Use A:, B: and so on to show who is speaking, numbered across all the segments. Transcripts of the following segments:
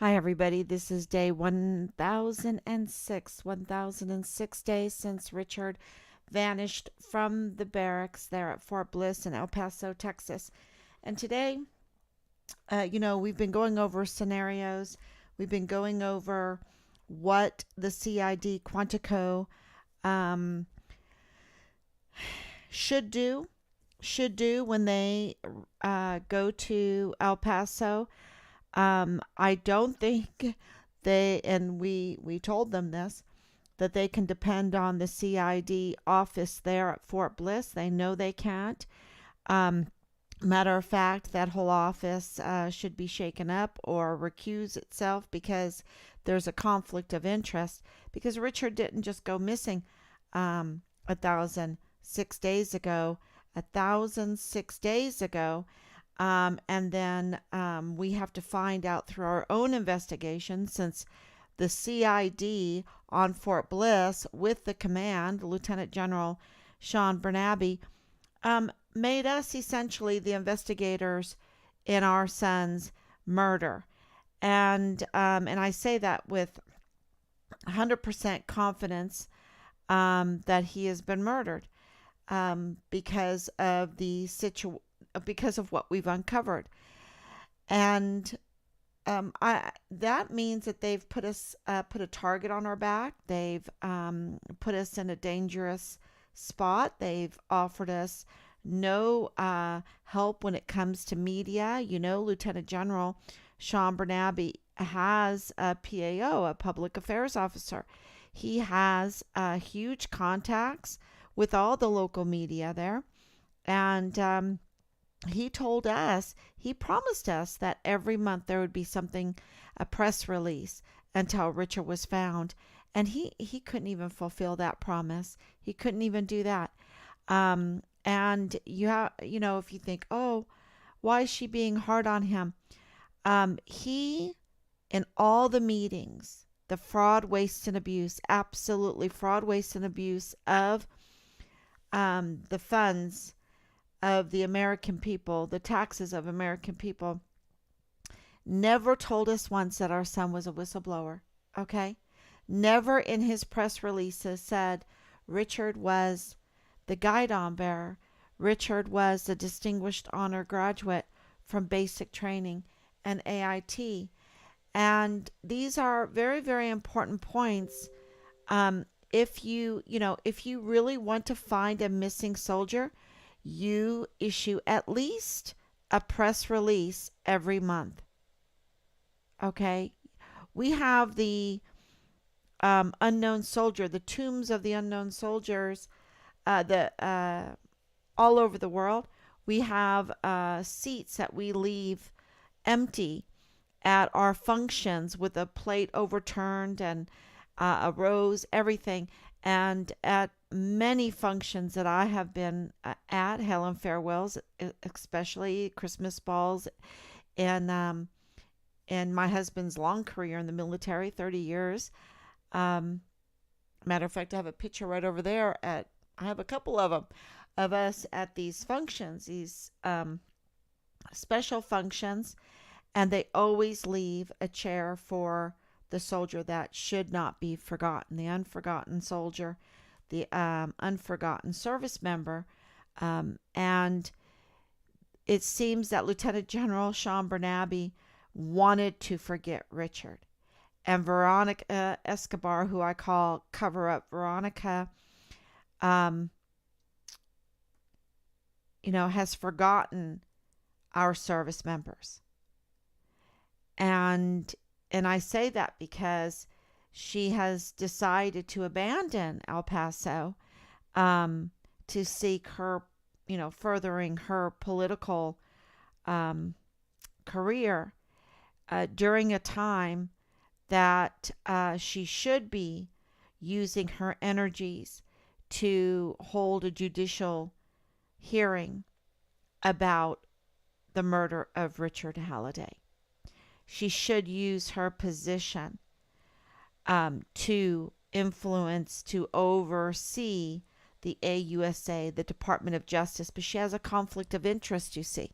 A: Hi, everybody. This is day 1006 days since Richard vanished from the barracks there at Fort Bliss in El Paso, Texas. And today, we've been going over scenarios. We've been going over what the CID Quantico um, should do when they go to El Paso. I don't think we told them this, that they can depend on the CID office there at Fort Bliss. They know they can't. Um, Matter of fact, that whole office should be shaken up or recuse itself because there's a conflict of interest. Because Richard didn't just go missing 1,006 days ago. 1,006 days ago, and then we have to find out through our own investigation, since the CID on Fort Bliss with the command, Lieutenant General Sean Bernabe, made us essentially the investigators in our son's murder. And I say that with 100% confidence that he has been murdered because of because of what we've uncovered. And that means that they've put a target on our back. They've put us in a dangerous spot. They've offered us no help when it comes to media. Lieutenant General Sean Bernabe has a PAO, a public affairs officer. He has huge contacts with all the local media there. And he promised us that every month there would be something, a press release until Richard was found. And he couldn't even fulfill that promise. He couldn't even do that. And if you think, oh, why is she being hard on him? He, in all the meetings, the fraud, waste, and abuse, absolutely fraud, waste, and abuse of the funds of the American people, the taxes of American people, never told us once that our son was a whistleblower. Okay? Never in his press releases said Richard was the Guidon bearer. Richard was a distinguished honor graduate from basic training and AIT. And these are very, very important points. If you really want to find a missing soldier, you issue at least a press release every month. Okay? We have the unknown soldier, the tombs of the unknown soldiers, the all over the world. We have seats that we leave empty at our functions with a plate overturned and a rose, everything. And at many functions that I have been at, Helen Farewells, especially Christmas balls, and my husband's long career in the military, 30 years. Matter of fact, I have a picture right over there. I have a couple of them of us at these functions, these special functions, and they always leave a chair for the soldier that should not be forgotten, the unforgotten soldier, the unforgotten service member. And it seems that Lieutenant General Sean Bernabe wanted to forget Richard. And Veronica Escobar, who I call Cover Up Veronica, um, has forgotten our service members. And I say that because she has decided to abandon El Paso to seek her, furthering her political career during a time that she should be using her energies to hold a judicial hearing about the murder of Richard Halliday. She should use her position to influence, to oversee the AUSA, the Department of Justice, but she has a conflict of interest, you see,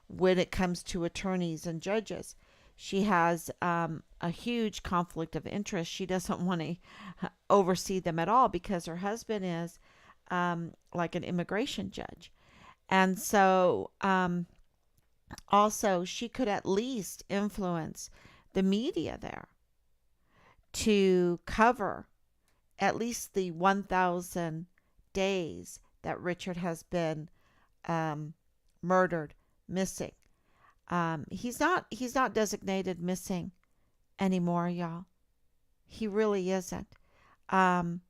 A: when it comes to attorneys and judges. She has a huge conflict of interest. She doesn't want to oversee them at all because her husband is like an immigration judge. And so, also, she could at least influence the media there to cover at least the 1,000 days that Richard has been um, murdered, missing. He's not designated missing anymore, y'all. He really isn't. Um,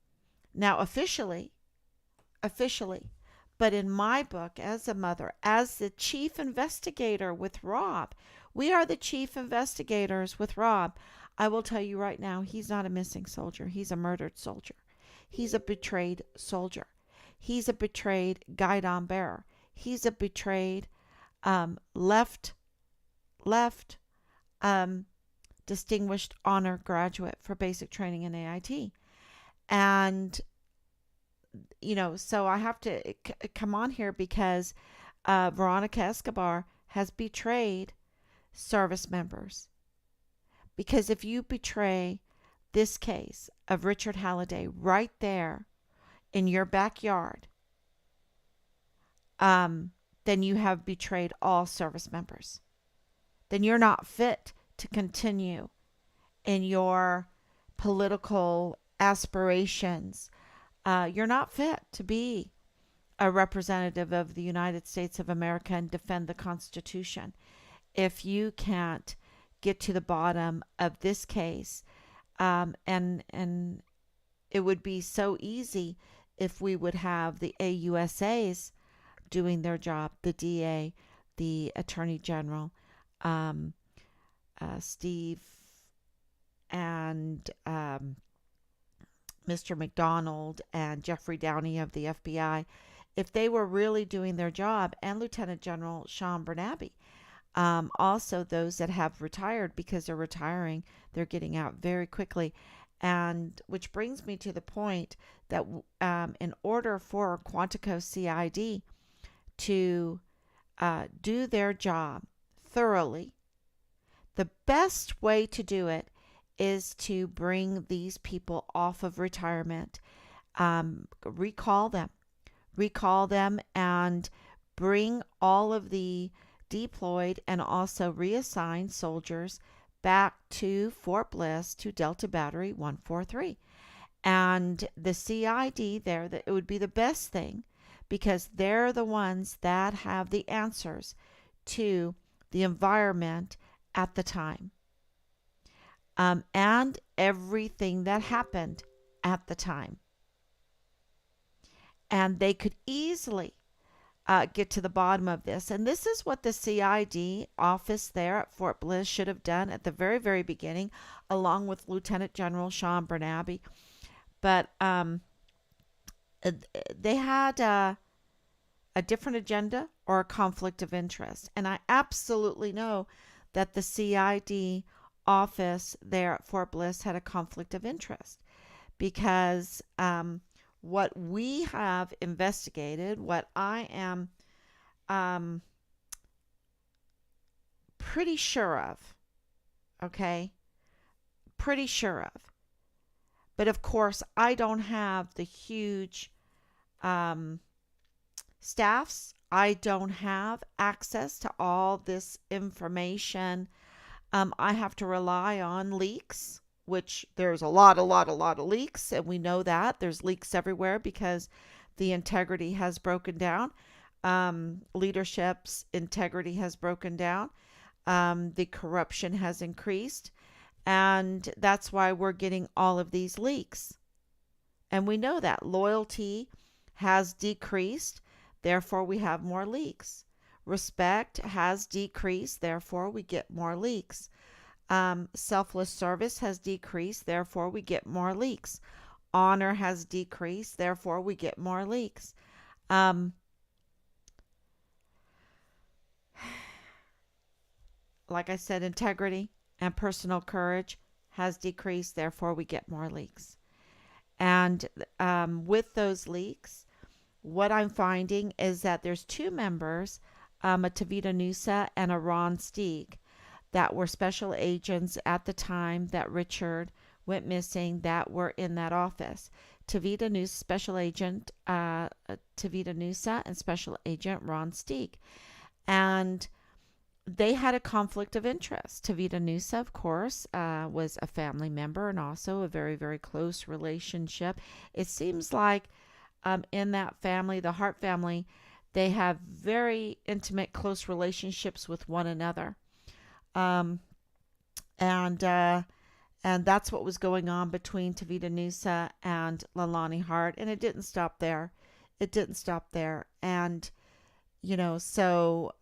A: Now officially, but in my book, as a mother, as the chief investigator with Rob, we are the chief investigators with Rob. I will tell you right now, he's not a missing soldier. He's a murdered soldier. He's a betrayed soldier. He's a betrayed Guidon bearer. He's a betrayed left left um, distinguished honor graduate for basic training in AIT. And so I have to come on here because Veronica Escobar has betrayed service members. Because if you betray this case of Richard Halliday right there in your backyard, then you have betrayed all service members. Then you're not fit to continue in your political aspirations. You're not fit to be a representative of the United States of America and defend the Constitution if you can't get to the bottom of this case. And it would be so easy if we would have the AUSAs doing their job, the DA, the Attorney General, Steve, and Mr. McDonald and Jeffrey Downey of the FBI, if they were really doing their job, and Lieutenant General Sean Bernabe. Also, those that have retired, because they're retiring, they're getting out very quickly. And which brings me to the point that in order for Quantico CID to do their job thoroughly, the best way to do it is to bring these people off of retirement, recall them, and bring all of the deployed and also reassigned soldiers back to Fort Bliss to Delta Battery 143. And the CID there, that it would be the best thing because they're the ones that have the answers to the environment at the time. And everything that happened at the time. And they could easily get to the bottom of this. And this is what the CID office there at Fort Bliss should have done at the very, very beginning, along with Lieutenant General Sean Bernabe. But they had a different agenda or a conflict of interest. And I absolutely know that the CID office there at Fort Bliss had a conflict of interest because what we have investigated, what I am pretty sure of, okay, pretty sure of, but of course I don't have the huge staffs. I don't have access to all this information. I have to rely on leaks, which there's a lot of leaks, and we know that there's leaks everywhere because the integrity has broken down. Leadership's integrity has broken down. The corruption has increased, and that's why we're getting all of these leaks. And we know that loyalty has decreased, therefore we have more leaks. Respect has decreased, therefore we get more leaks. Selfless service has decreased, therefore we get more leaks. Honor has decreased, therefore we get more leaks. Like I said, integrity and personal courage has decreased, therefore we get more leaks. And with those leaks, what I'm finding is that there's two members, a Tavita Nusa and a Ron Steeg, that were special agents at the time that Richard went missing that were in that office. Tavita Nusa, Special Agent Tavita Nusa, and Special Agent Ron Steek. And they had a conflict of interest. Tavita Nusa, of course, was a family member and also a very, very close relationship. It seems like in that family, the Hart family, they have very intimate, close relationships with one another. Um, and and that's what was going on between Tavita Nusa and Lalani Hart. And it didn't stop there. It didn't stop there. And, so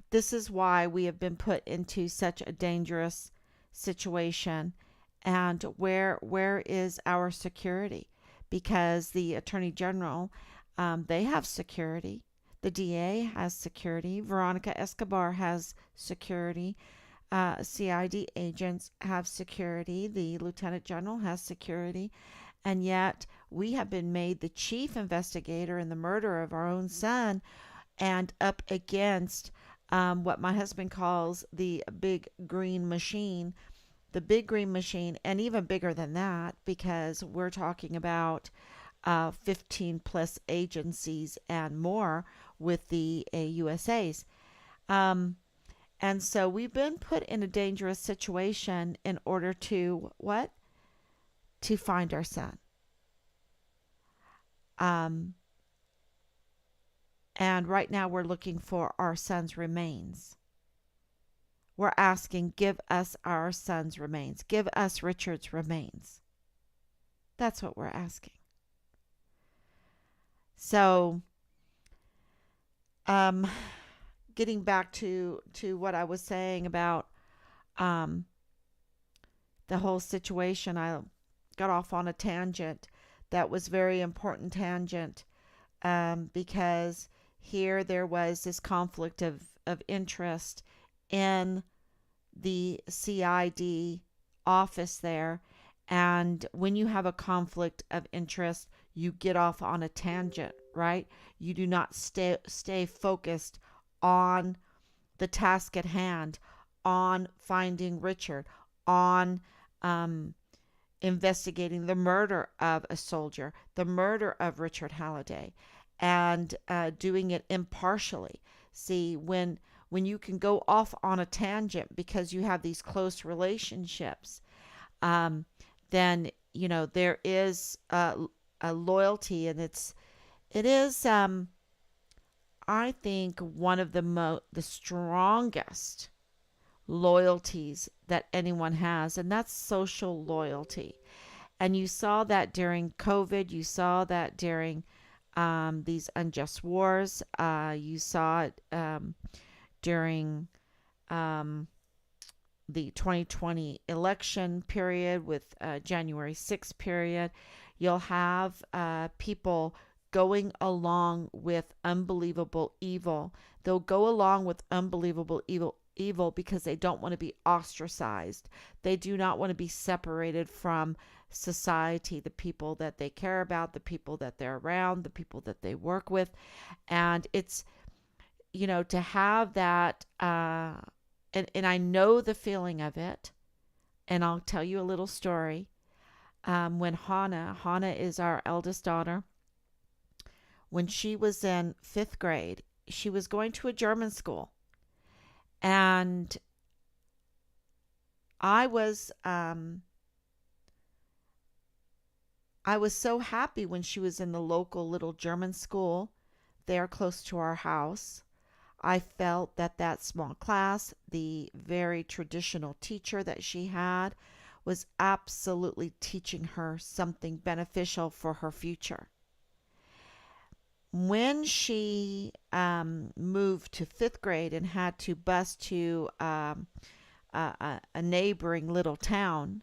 A: this is why we have been put into such a dangerous situation. And where is our security? Because the Attorney General, they have security. The DA has security. Veronica Escobar has security. CID agents have security. The Lieutenant General has security. And yet we have been made the chief investigator in the murder of our own son and up against what my husband calls the big green machine. The big green machine, and even bigger than that, because we're talking about 15 plus agencies and more with the AUSAs. And so we've been put in a dangerous situation in order to what? To find our son. And right now we're looking for our son's remains. We're asking, give us our son's remains. Give us Richard's remains. That's what we're asking. So, getting back to what I was saying about the whole situation, I got off on a tangent that was very important tangent because here there was this conflict of interest in the CID office there. And when you have a conflict of interest, you get off on a tangent, right? You do not stay focused on the task at hand, on finding Richard, on investigating the murder of a soldier, the murder of Richard Halliday, and doing it impartially. See, when you can go off on a tangent because you have these close relationships, then there is a loyalty, and it is I think one of the strongest loyalties that anyone has, and that's social loyalty. And you saw that during COVID. You saw that during these unjust wars. You saw it during the 2020 election period with January 6th period. You'll have people going along with unbelievable evil. They'll go along with unbelievable evil because they don't want to be ostracized. They do not want to be separated from society, the people that they care about, the people that they're around, the people that they work with. And it's, to have that, and I know the feeling of it. And I'll tell you a little story. When Hannah is our eldest daughter, when she was in 5th grade, she was going to a German school. And I was so happy when she was in the local little German school there close to our house. I felt that small class, the very traditional teacher that she had, was absolutely teaching her something beneficial for her future. When she moved to 5th grade and had to bus to a neighboring little town,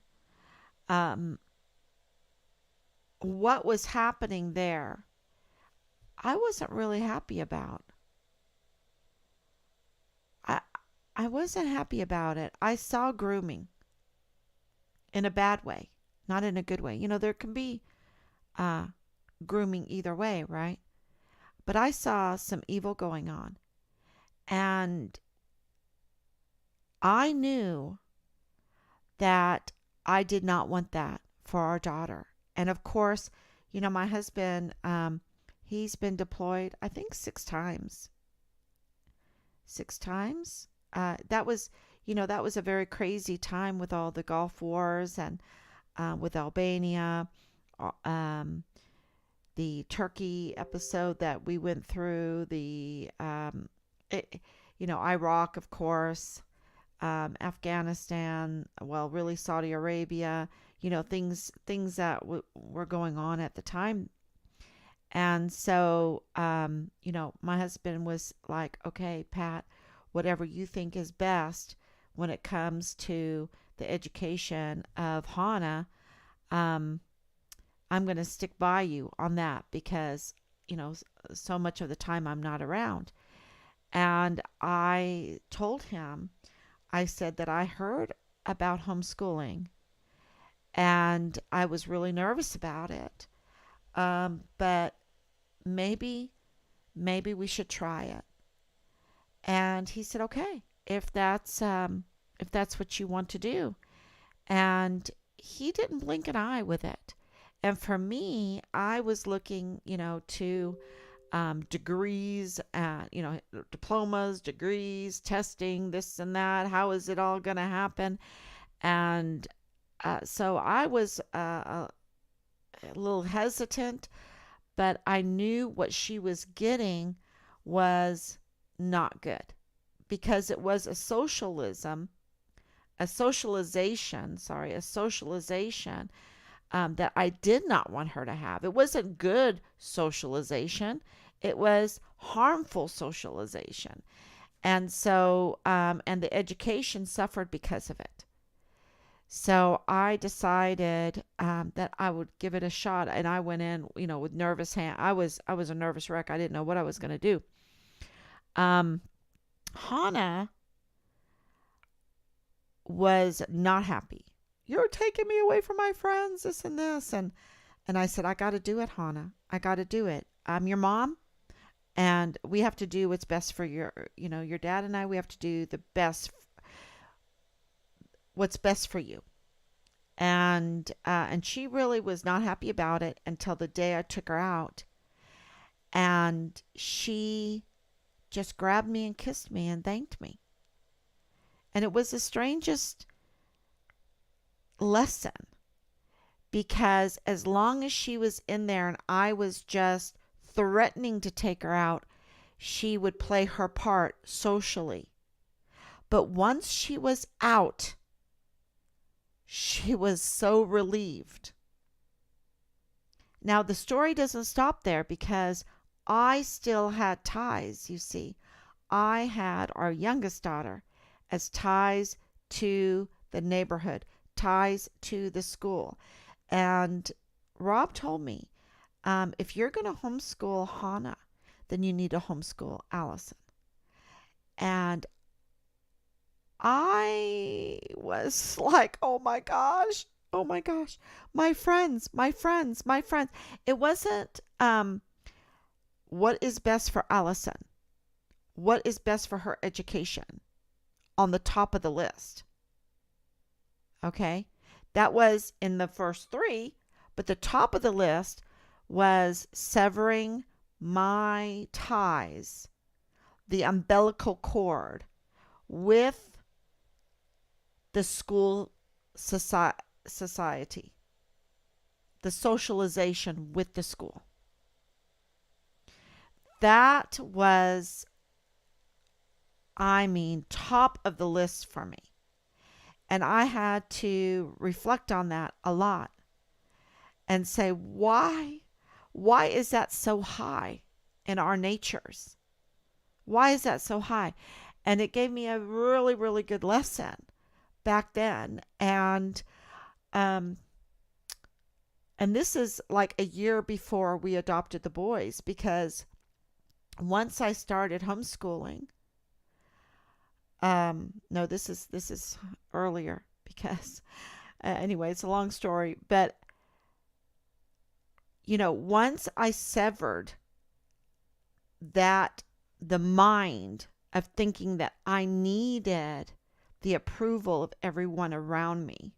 A: what was happening there, I wasn't really happy about. I wasn't happy about it. I saw grooming in a bad way, not in a good way. There can be grooming either way, right? But I saw some evil going on. And I knew that I did not want that for our daughter. And of course, my husband, he's been deployed, I think 6 times. 6 times. That was a very crazy time with all the Gulf Wars and with Albania, um, the Turkey episode that we went through, it, Iraq, of course, Afghanistan, well, really Saudi Arabia, things that were going on at the time. And so, my husband was like, okay, Pat, whatever you think is best when it comes to the education of Hannah, um, I'm going to stick by you on that because, so much of the time I'm not around. And I told him, I said that I heard about homeschooling and I was really nervous about it. But maybe, maybe we should try it. And he said, okay, if that's what you want to do. And he didn't blink an eye with it. And for me, I was looking, to degrees, diplomas, degrees, testing, this and that. How is it all going to happen? And so I was a little hesitant, but I knew what she was getting was not good because it was a socialization that I did not want her to have. It wasn't good socialization. It was harmful socialization. And so, and the education suffered because of it. So I decided that I would give it a shot, and I went in, with nervous hand. I was a nervous wreck. I didn't know what I was going to do. Um, Hannah was not happy. You're taking me away from my friends, this and this, and I said, I got to do it, Hannah. I got to do it. I'm your mom, and we have to do what's best for your dad and I. We have to do what's best for you. And she really was not happy about it until the day I took her out, and she just grabbed me and kissed me and thanked me. And it was the strangest lesson because as long as she was in there and I was just threatening to take her out, she would play her part socially. But once she was out, she was so relieved. Now, the story doesn't stop there because I still had ties, you see. I had our youngest daughter as ties to the neighborhood, ties to the school. And Rob told me, if you're going to homeschool Hannah, then you need to homeschool Allison. And I was like, oh my gosh, oh my gosh, my friends, my friends, my friends. It wasn't what is best for Allison, what is best for her education on the top of the list. Okay, that was in the first three, but the top of the list was severing my ties, the umbilical cord, with the school society, the socialization with the school. That was, I mean, top of the list for me. And I had to reflect on that a lot and say, why? Why is that so high in our natures? Why is that so high? And it gave me a really, really good lesson back then. And this is like a year before we adopted the boys, because once I started homeschooling, no, this is earlier because anyway, it's a long story, but once I severed the mind of thinking that I needed the approval of everyone around me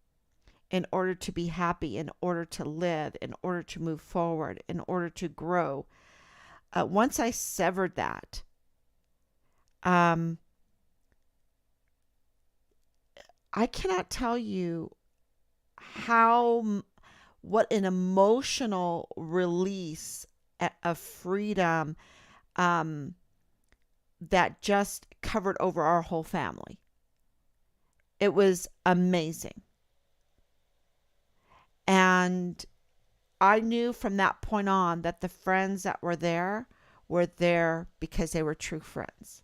A: in order to be happy, in order to live, in order to move forward, in order to grow. Once I severed that, um, I cannot tell you how, what an emotional release of freedom, um, that just covered over our whole family. It was amazing. And I knew from that point on that the friends that were there because they were true friends.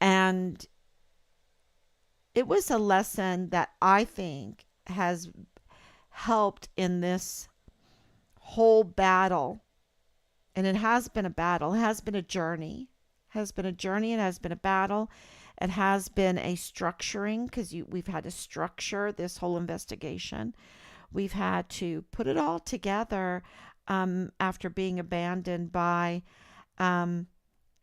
A: And it was a lesson that I think has helped in this whole battle. And it has been a battle, it has been a journey, it has been a battle. It has been a structuring because we've had to structure this whole investigation. We've had to put it all together after being abandoned by um,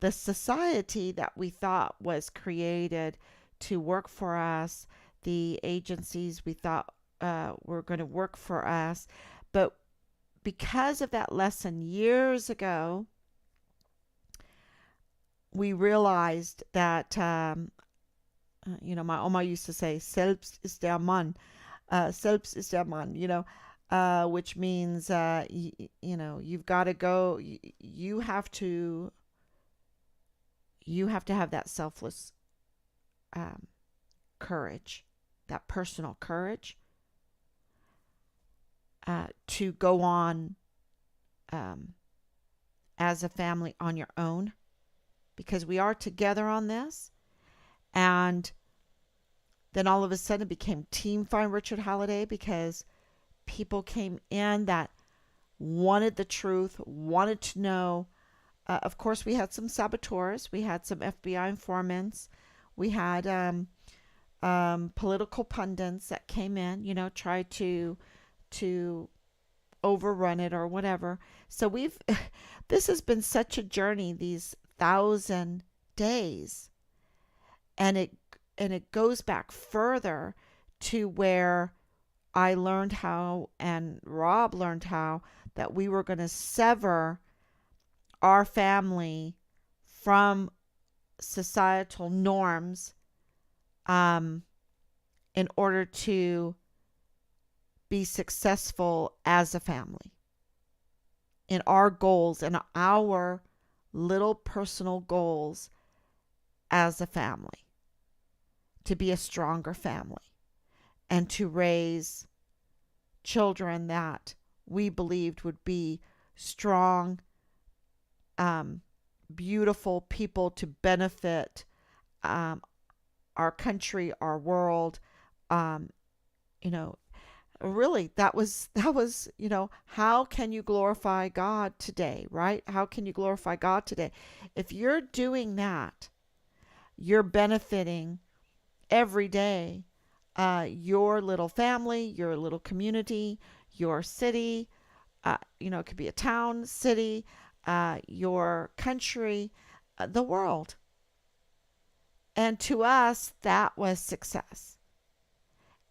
A: the society that we thought was created to work for us, the agencies we thought were going to work for us. But because of that lesson years ago, we realized that, my Oma used to say, Selbst ist der Mann. Selbst ist der Mann, which means, you've got to go, you have to have that selfless um, courage, that personal courage to go on um, as a family on your own, because we are together on this. And then all of a sudden it became Team Find Richard Halliday because people came in that wanted the truth, wanted to know. Of course, we had some saboteurs, we had some FBI informants, we had political pundits that came in, tried to overrun it or whatever. So this has been such a journey, these 1,000 days, and it goes back further to where I learned how, and Rob learned how, that we were going to sever our family from societal norms in order to be successful as a family in our goals and our little personal goals as a family, to be a stronger family and to raise children that we believed would be strong, beautiful people to benefit our country, our world. You know, really, that was, how can you glorify God today, right? How can you glorify God today? If you're doing that, you're benefiting every day your little family, your little community, your city. It could be a town, city, your country, the world. And to us, that was success.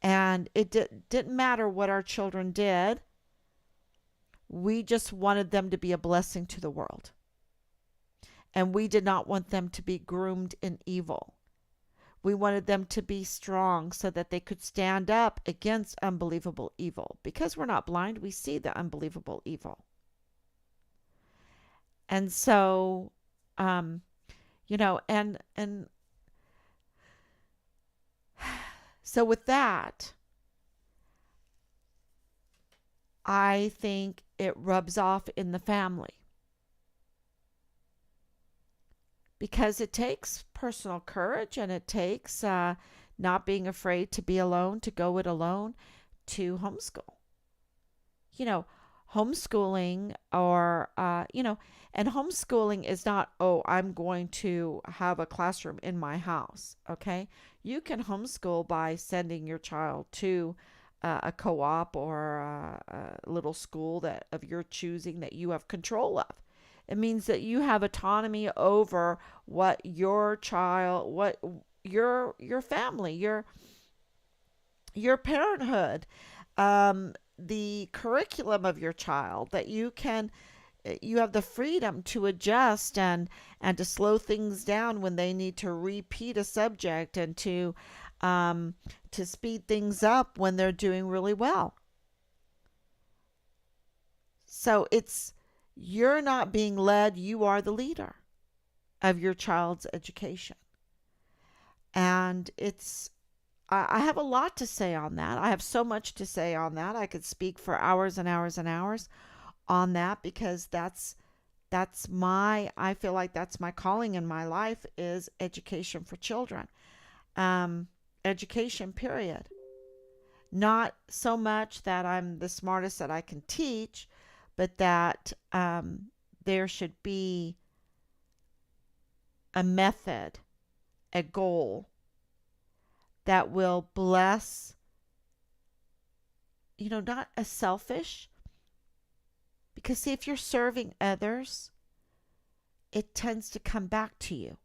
A: And it didn't matter what our children did. We just wanted them to be a blessing to the world. And we did not want them to be groomed in evil. We wanted them to be strong so that they could stand up against unbelievable evil. Because we're not blind, we see the unbelievable evil. And so, and so with that, I think it rubs off in the family. Because it takes personal courage, and it takes not being afraid to be alone, to go it alone, to homeschool. Homeschooling and homeschooling is not, oh, I'm going to have a classroom in my house, okay? You can homeschool by sending your child to a co-op or a little school that of your choosing that you have control of. It means that you have autonomy over what your child, your family, your parenthood, the curriculum of your child, that you have the freedom to adjust and to slow things down when they need to repeat a subject, and to speed things up when they're doing really well. So you're not being led, you are the leader of your child's education. And I have a lot to say on that. I have so much to say on that. I could speak for hours and hours and hours on that, because I feel like that's my calling in my life, is education for children. Um, Education, period. Not so much that I'm the smartest that I can teach, but that there should be a method, a goal that will bless, not as selfish. Because, see, if you're serving others, it tends to come back to you.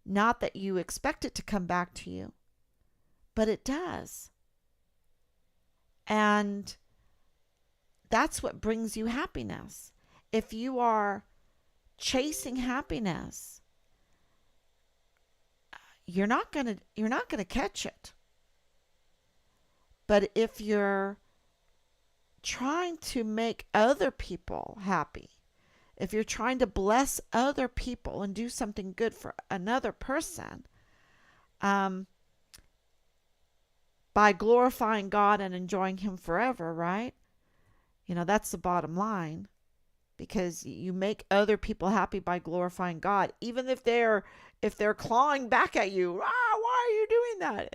A: Not that you expect it to come back to you, but it does. And that's what brings you happiness. If you are chasing happiness, you're not going to catch it. But if you're trying to make other people happy, if you're trying to bless other people and do something good for another person, by glorifying God and enjoying Him forever, right? That's the bottom line. Because you make other people happy by glorifying God, even if they're clawing back at you. Why are you doing that?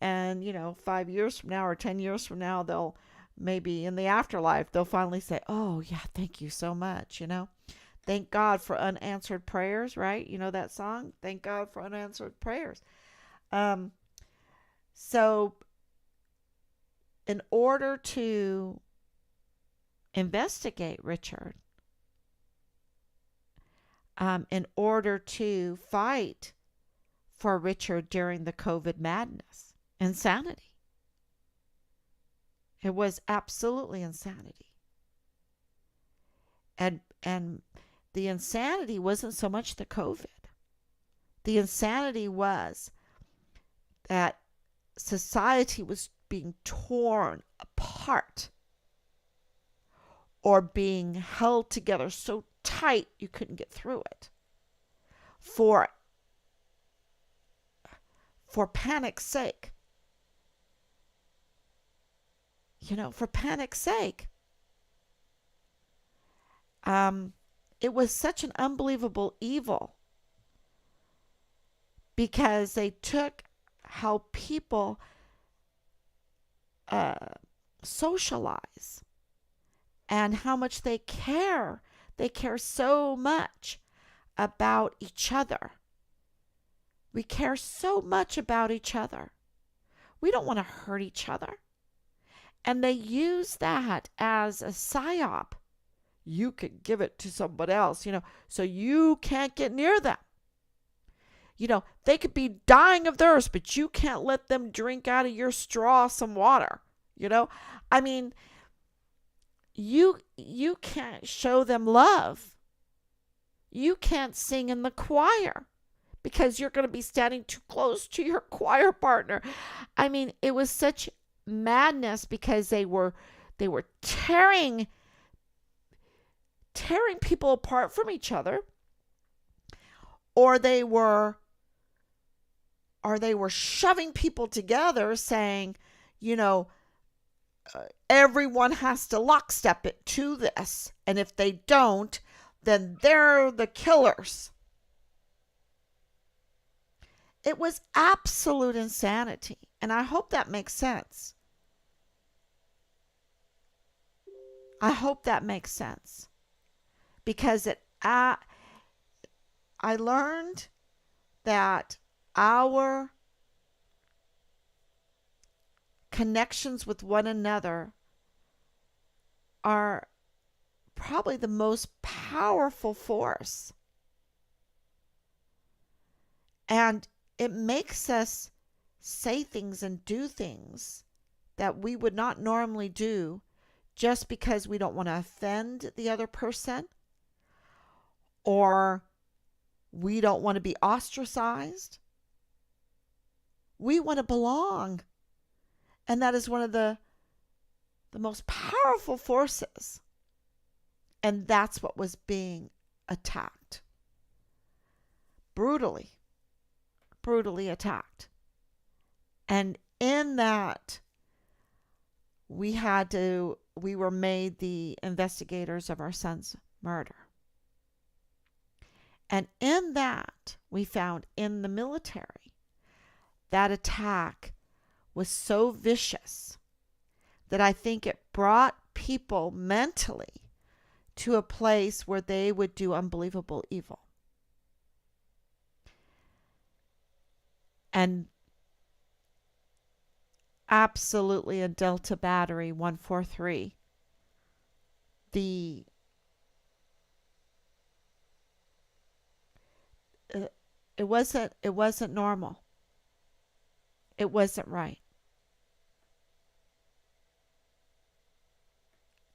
A: And 5 years from now or 10 years from now, they'll maybe in the afterlife they'll finally say, "Oh yeah, thank you so much." Thank God for unanswered prayers, right? You know that song? Thank God for unanswered prayers. Um, so, in order to investigate Richard, in order to fight for Richard during the COVID madness, insanity. It was absolutely insanity. And the insanity wasn't so much the COVID. The insanity was that society was being torn apart, or being held together so tight you couldn't get through it, for panic's sake. For panic's sake. It was such an unbelievable evil, because they took how people socialize and how much they care. They care so much about each other. We care so much about each other. We don't want to hurt each other. And they use that as a psyop. You can give it to somebody else, so you can't get near them. They could be dying of thirst, but you can't let them drink out of your straw some water. I mean, you can't show them love. You can't sing in the choir because you're going to be standing too close to your choir partner. I mean, it was such madness, because they were tearing people apart from each other, or they were shoving people together, saying, everyone has to lockstep it to this, and if they don't, then they're the killers. It was absolute insanity, and I hope that makes sense. I hope that makes sense, because I learned that our connections with one another are probably the most powerful force. And it makes us say things and do things that we would not normally do just because we don't want to offend the other person, or we don't want to be ostracized. We want to belong. And that is one of the most powerful forces. And that's what was being attacked. Brutally attacked. And in that, we were made the investigators of our son's murder. And in that, we found in the military, that attack was so vicious that I think it brought people mentally to a place where they would do unbelievable evil. And absolutely in Delta Battery 143, it wasn't normal. It wasn't right.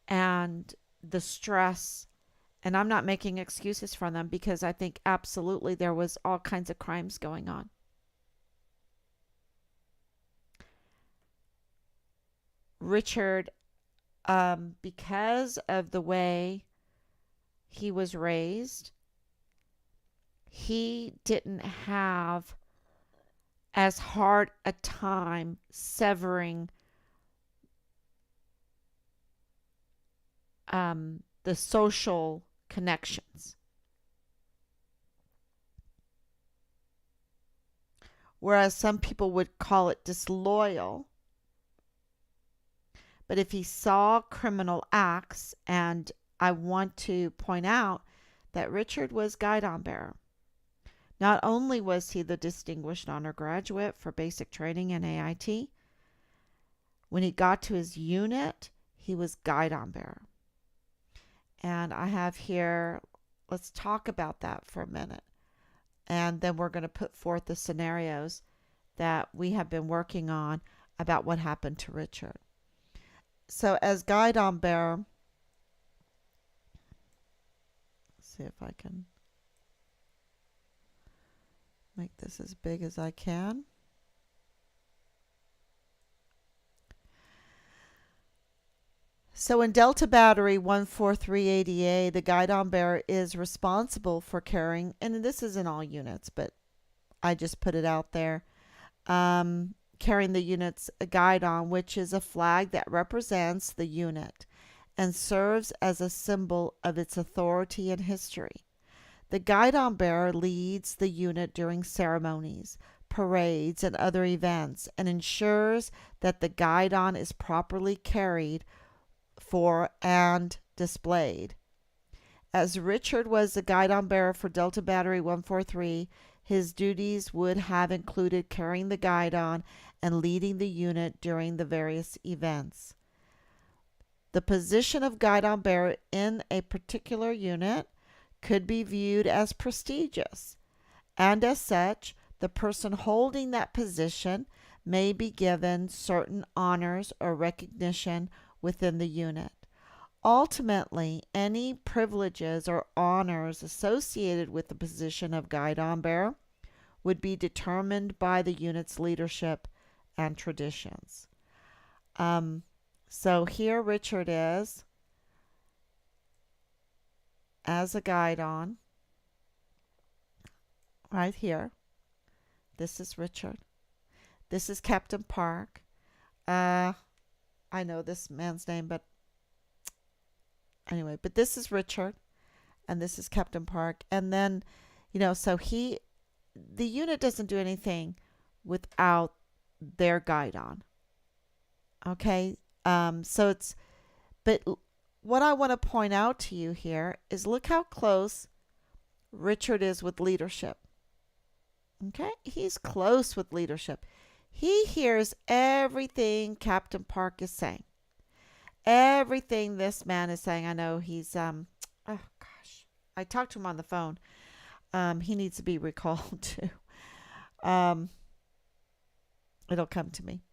A: And the stress, and I'm not making excuses for them, because I think absolutely there was all kinds of crimes going on. Richard, because of the way he was raised, he didn't have as hard a time severing the social connections. Whereas some people would call it disloyal. But if he saw criminal acts, and I want to point out that Richard was Guidon bearer. Not only was he the Distinguished Honor Graduate for Basic Training in AIT, when he got to his unit, he was Guidon bearer. And I have here, let's talk about that for a minute. And then we're going to put forth the scenarios that we have been working on about what happened to Richard. So as Guidon bearer, let's see if I can make this as big as I can. So in Delta Battery 14380A, the Guidon bearer is responsible for carrying, and this is in all units, but I just put it out there, carrying the unit's Guidon, which is a flag that represents the unit and serves as a symbol of its authority and history. The Guidon bearer leads the unit during ceremonies, parades, and other events, and ensures that the Guidon is properly carried for and displayed. As Richard was the Guidon bearer for Delta Battery 143, his duties would have included carrying the Guidon and leading the unit during the various events. The position of Guidon bearer in a particular unit could be viewed as prestigious, and as such, the person holding that position may be given certain honors or recognition within the unit. Ultimately, any privileges or honors associated with the position of Guidon bearer would be determined by the unit's leadership and traditions. So here Richard is as a Guidon, right here. This is Richard. This is Captain Park. I know this man's name, but anyway, but this is Richard, and this is Captain Park. And then, so the unit doesn't do anything without their Guidon. Okay? But what I want to point out to you here is look how close Richard is with leadership. Okay? He's close with leadership. He hears everything Captain Park is saying. Everything this man is saying. I know he's, oh gosh, I talked to him on the phone. He needs to be recalled too. Um, it'll come to me.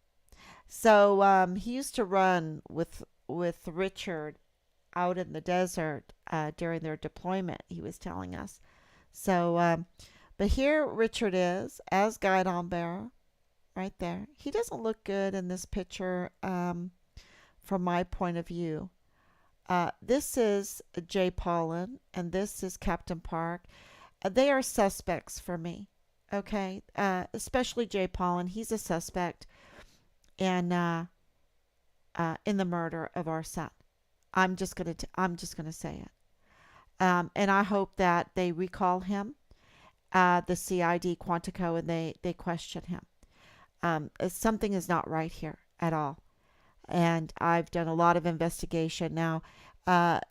A: So he used to run with Richard out in the desert during their deployment. He was telling us. So, but here Richard is as Guidon bearer, right there. He doesn't look good in this picture from my point of view. This is Jay Paulin, and this is Captain Park. They are suspects for me. Okay, especially Jay Paulin. He's a suspect in the murder of our son. I'm just gonna say it. And I hope that they recall him, the CID Quantico, and they question him. Something is not right here at all. And I've done a lot of investigation now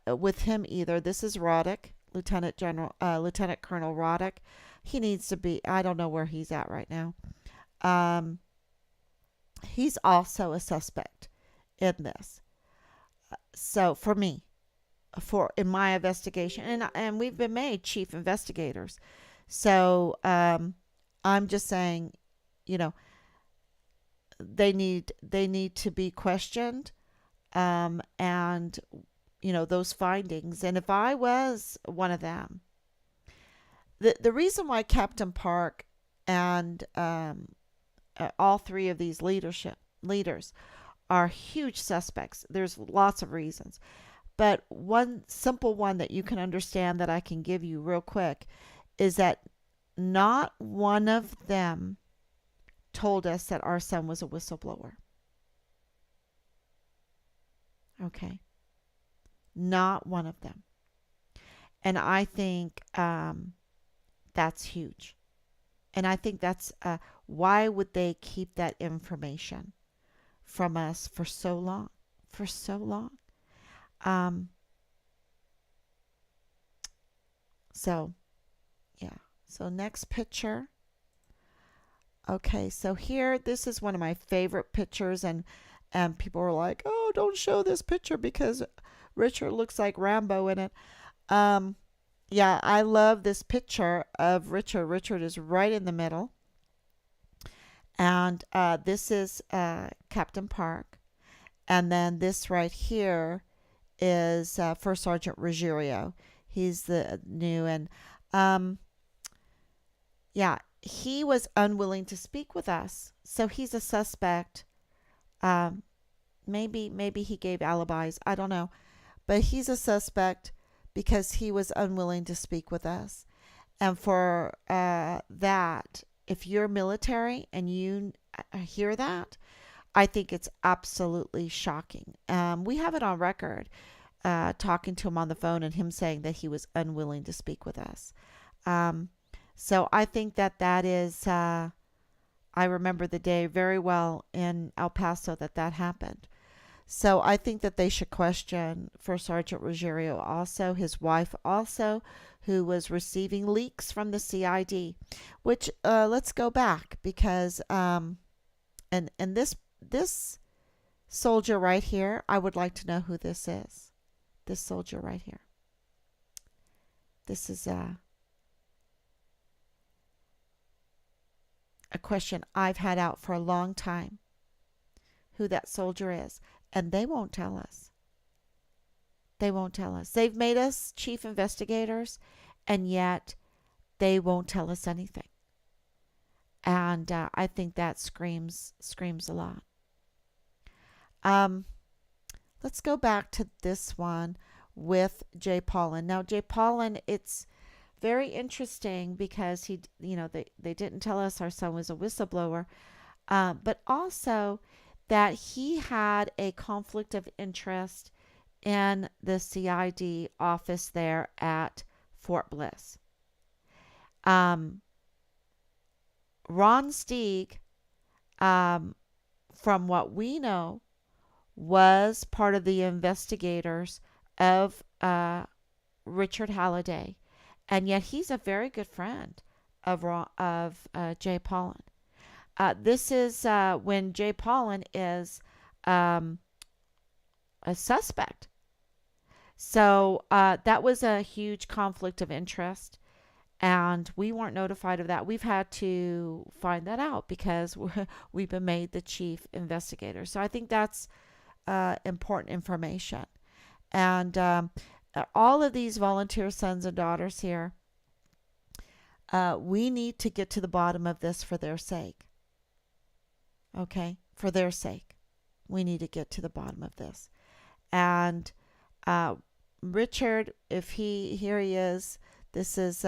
A: with him. Either this is Roddick, Lieutenant Colonel Roddick. He needs to be. I don't know where he's at right now. Um, he's also a suspect in this. So for me, for in my investigation, and we've been made chief investigators. So I'm just saying, you know, they need to be questioned, and those findings. And if I was one of them, the reason why Captain Park and all three of these leaders are huge suspects. There's lots of reasons. But one simple one that you can understand that I can give you real quick is that not one of them told us that our son was a whistleblower. Okay. Not one of them. And I think that's huge. And I think that's why would they keep that information from us for so long? For so long. Um, so, yeah. So, next picture. Okay, so here, this is one of my favorite pictures, and people are like, "Oh, don't show this picture because Richard looks like Rambo in it." Um, yeah, I love this picture of Richard. Richard is right in the middle, and this is Captain Park, and then this right here is First Sergeant Ruggiero. He's the new, and um, yeah, he was unwilling to speak with us, so he's a suspect. Um, maybe he gave alibis. I don't know, but he's a suspect because he was unwilling to speak with us. And for that, if you're military and you hear that, I think it's absolutely shocking. We have it on record, talking to him on the phone and him saying that he was unwilling to speak with us. Um, so I think that is, I remember the day very well in El Paso that happened. So I think that they should question First Sergeant Ruggiero also, his wife also, who was receiving leaks from the CID. Which let's go back because and this soldier right here, I would like to know who this is. This soldier right here. This is a question I've had out for a long time. Who that soldier is. And they won't tell us. They won't tell us. They've made us chief investigators, and yet they won't tell us anything. And I think that screams a lot. Um, let's go back to this one with Jay Paulin. Now, Jay Paulin, it's very interesting because they didn't tell us our son was a whistleblower, but also that he had a conflict of interest in the CID office there at Fort Bliss. Um, Ron Stieg, from what we know, was part of the investigators of Richard Halliday, and yet he's a very good friend of Jay Paulin. This is when Jay Paulin is a suspect. So that was a huge conflict of interest. And we weren't notified of that. We've had to find that out because we've been made the chief investigator. So I think that's important information. And all of these volunteer sons and daughters here, we need to get to the bottom of this for their sake. Okay? For their sake. We need to get to the bottom of this. And Richard, here he is. This is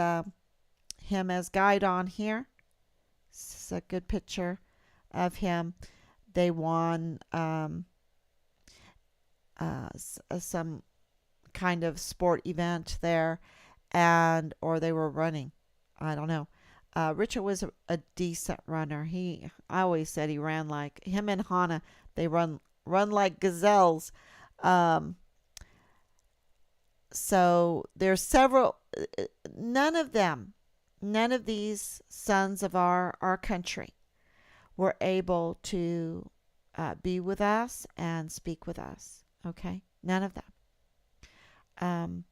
A: him as Guidon here. This is a good picture of him. They won some kind of sport event there, or they were running. I don't know. Richard was a decent runner. I always said he ran like him and Hannah. They run like gazelles. So there's several. None of these sons of our country were able to be with us and speak with us. Okay, none of them.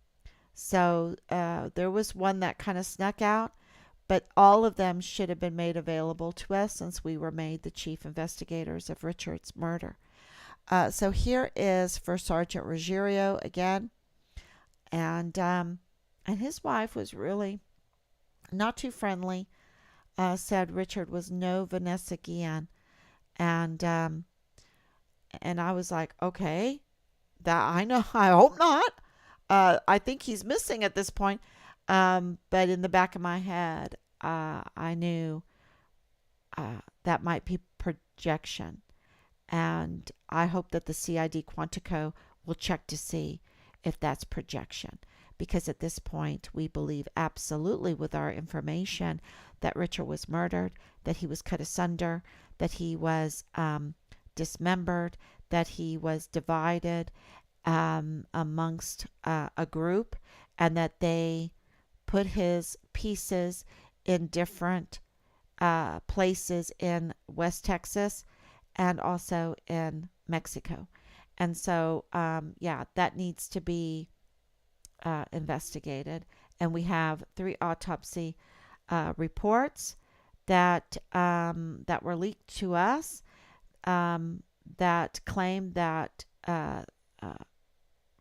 A: So there was one that kind of snuck out, but all of them should have been made available to us since we were made the chief investigators of Richard's murder. So here is First Sergeant Ruggiero again, and his wife was really not too friendly. Said Richard was no Vanessa Guillen, and I was like, okay, that I know. I hope not. I think he's missing at this point. But in the back of my head, I knew that might be projection. And I hope that the CID Quantico will check to see if that's projection. Because at this point, we believe absolutely with our information that Richard was murdered, that he was cut asunder, that he was dismembered, that he was divided amongst a group, and that they put his pieces in different places in West Texas and also in Mexico. And so, that needs to be investigated. And we have 3 autopsy reports that were leaked to us that claim that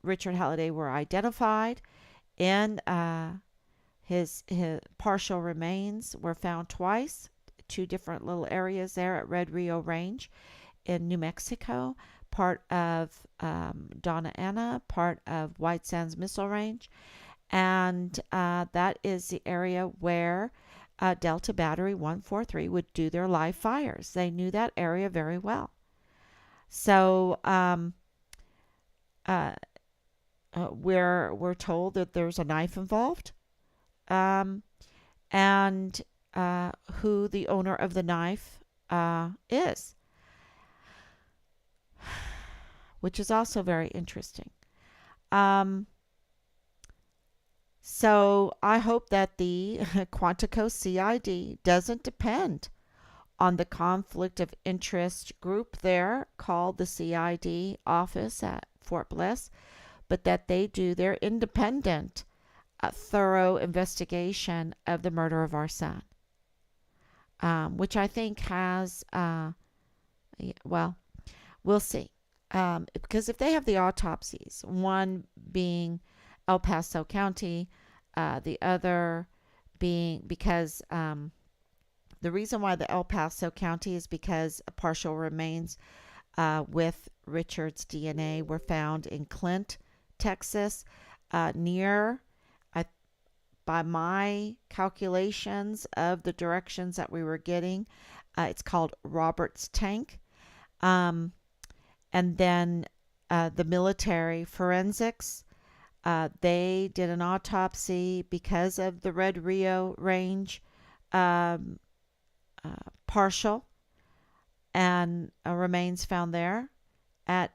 A: Richard Halliday were identified, and his partial remains were found twice, 2 different little areas there at Red Rio Range in New Mexico, part of Donna Ana, part of White Sands Missile Range, and that is the area where Delta Battery 143 would do their live fires. They knew that area very well. So we're told that there's a knife involved, and who the owner of the knife is, which is also very interesting. So I hope that the Quantico CID doesn't depend on the conflict of interest group there called the CID office at Fort Bliss, but that they do their independent, thorough investigation of the murder of our son, which I think has, well, we'll see. Because if they have the autopsies, one being El Paso County, the other being because the reason why the El Paso County is because partial remains with Richard's DNA were found in Clint, Texas, near, by my calculations of the directions that we were getting, it's called Robert's Tank. And then the military forensics, they did an autopsy because of the Red Rio Range partial, and remains found there.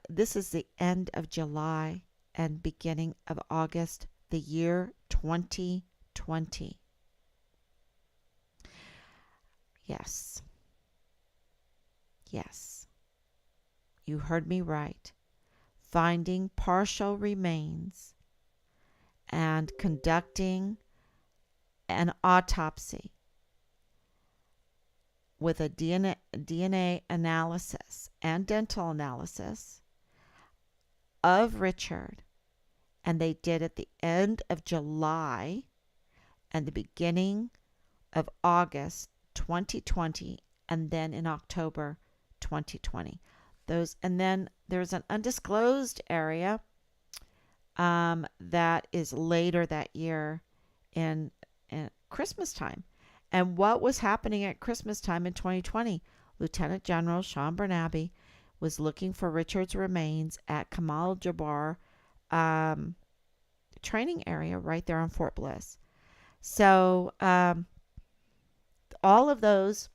A: This is the end of July and beginning of August, the year 2020. Yes. Yes. You heard me right. Finding partial remains and conducting an autopsy with a DNA analysis and dental analysis of Richard, and they did at the end of July and the beginning of August 2020, and then in October 2020. Those, and then there's an undisclosed area that is later that year in Christmas time. And what was happening at Christmas time in 2020? Lieutenant General Sean Bernabe was looking for Richard's remains at Kamal Jabbar training area right there on Fort Bliss. So all of those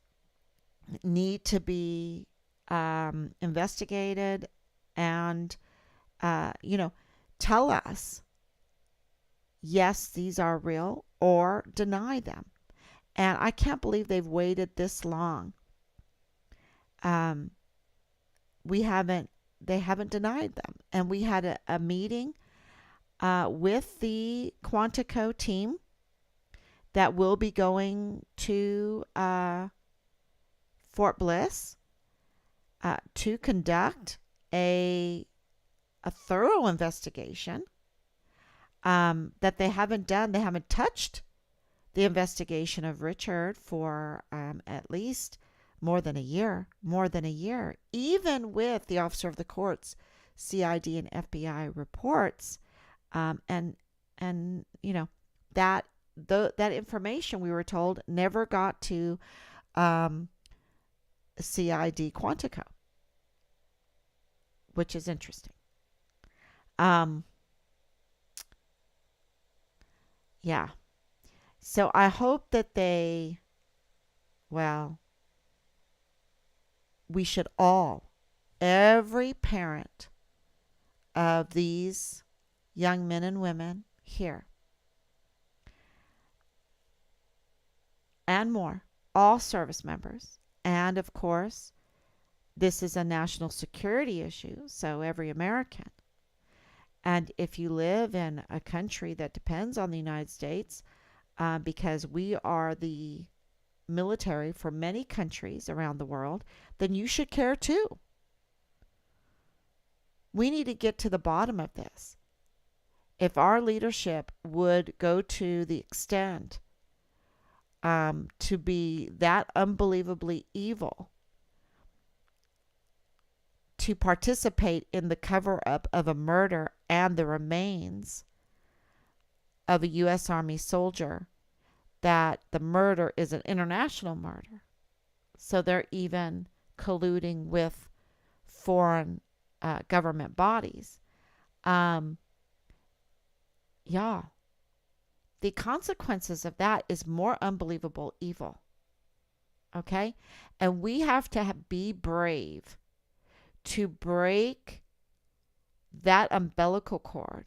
A: need to be investigated and, tell us, yes, these are real, or deny them. And I can't believe they've waited this long. They haven't denied them. And we had a meeting with the Quantico team that will be going to Fort Bliss to conduct a thorough investigation that they haven't done. They haven't touched the investigation of Richard for at least more than a year, even with the officer of the court's CID and FBI reports, and that that information, we were told, never got to CID Quantico, which is interesting. Yeah. So I hope that we should all, every parent of these young men and women here, and more, all service members, and of course, this is a national security issue, so every American. And if you live in a country that depends on the United States, because we are the military for many countries around the world, then you should care too. We need to get to the bottom of this. If our leadership would go to the extent to be that unbelievably evil, to participate in the cover-up of a murder and the remains of a U.S. Army soldier, that the murder is an international murder. So they're even colluding with foreign government bodies. Yeah. The consequences of that is more unbelievable evil. Okay? And we have to be brave to break that umbilical cord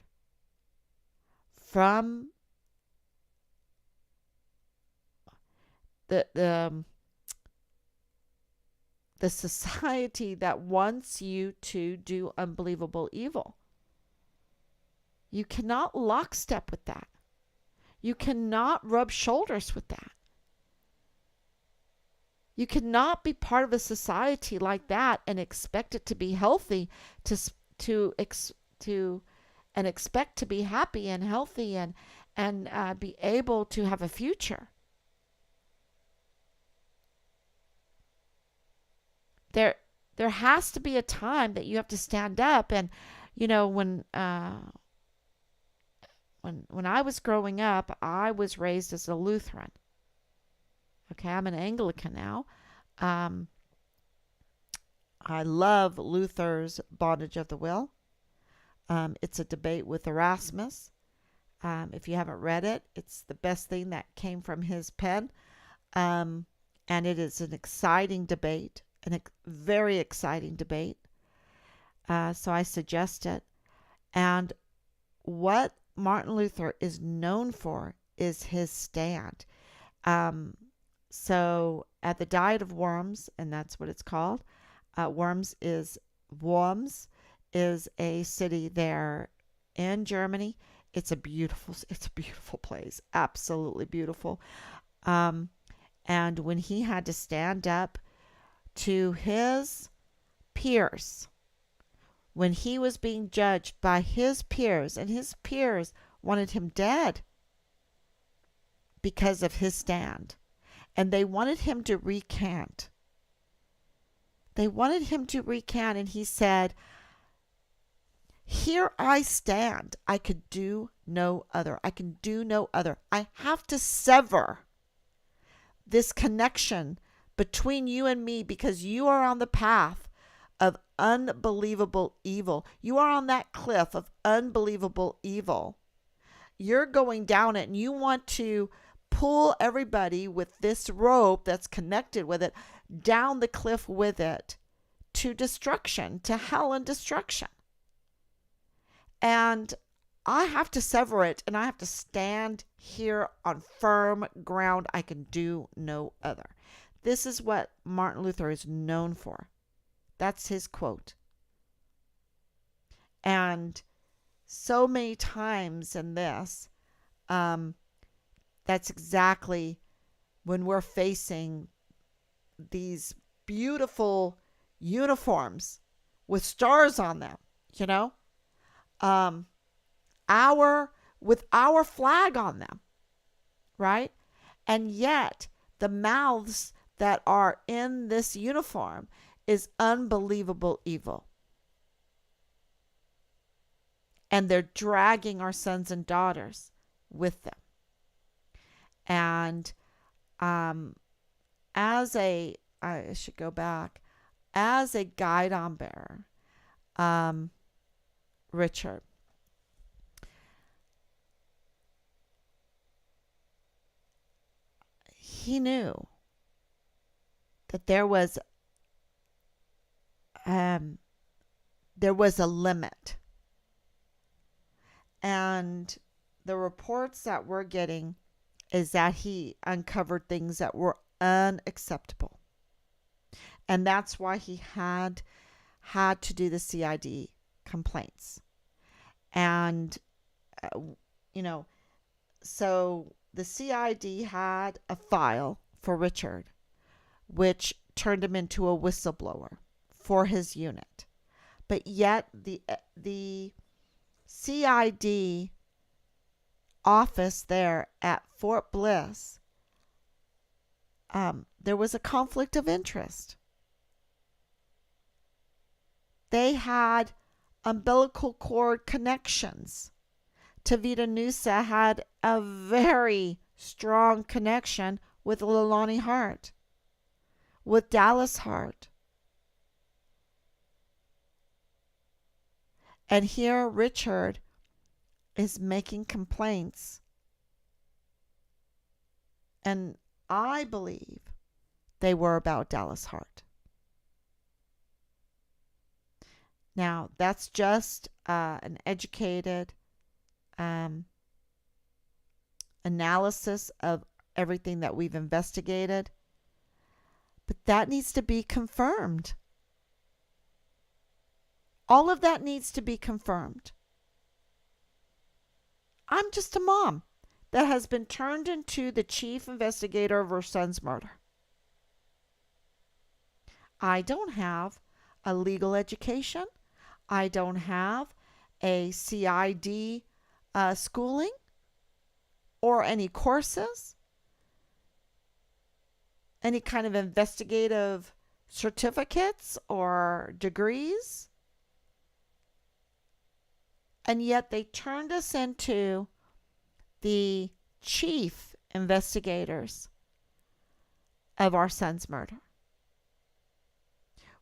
A: from the society that wants you to do unbelievable evil. You cannot lockstep with that. You cannot rub shoulders with that. You cannot be part of a society like that and expect it to be healthy, and expect to be happy and healthy and be able to have a future. There has to be a time that you have to stand up. And when I was growing up, I was raised as a Lutheran. Okay, I'm an Anglican now. I love Luther's Bondage of the Will. It's a debate with Erasmus. If you haven't read it, it's the best thing that came from his pen. And it is an exciting debate, very exciting debate. So I suggest it. And what Martin Luther is known for is his stand. So at the Diet of Worms, and that's what it's called, Worms is a city there in Germany. it's a beautiful place, absolutely beautiful. Um, and when he had to stand up to his peers, when he was being judged by his peers, and his peers wanted him dead because of his stand, and they wanted him to recant. They wanted him to recant, and he said, "Here I stand. I could do no other. I can do no other. I have to sever this connection between you and me because you are on the path of unbelievable evil. You are on that cliff of unbelievable evil. You're going down it, and you want to pull everybody with this rope that's connected with it down the cliff with it to destruction, to hell and destruction. And I have to sever it, and I have to stand here on firm ground. I can do no other." This is what Martin Luther is known for. That's his quote. And so many times in this, that's exactly when we're facing these beautiful uniforms with stars on them, you know, with our flag on them, right? And yet the mouths that are in this uniform is unbelievable evil. And they're dragging our sons and daughters with them. And I should go back, as a Guidon bearer, Richard, he knew that there was a limit. And the reports that we're getting is that he uncovered things that were unacceptable. And that's why he had to do the CID complaints. And, so the CID had a file for Richard, which turned him into a whistleblower for his unit. But yet the CID office there at Fort Bliss, there was a conflict of interest. They had umbilical cord connections. Tavita Nusa had a very strong connection with Leilani Hart, with Dallas Hart. And here Richard is making complaints. And I believe they were about Dallas Hart. Now, that's just an educated analysis of everything that we've investigated. But that needs to be confirmed. All of that needs to be confirmed. I'm just a mom that has been turned into the chief investigator of her son's murder. I don't have a legal education. I don't have a CID schooling or any courses, any kind of investigative certificates or degrees. And yet they turned us into the chief investigators of our son's murder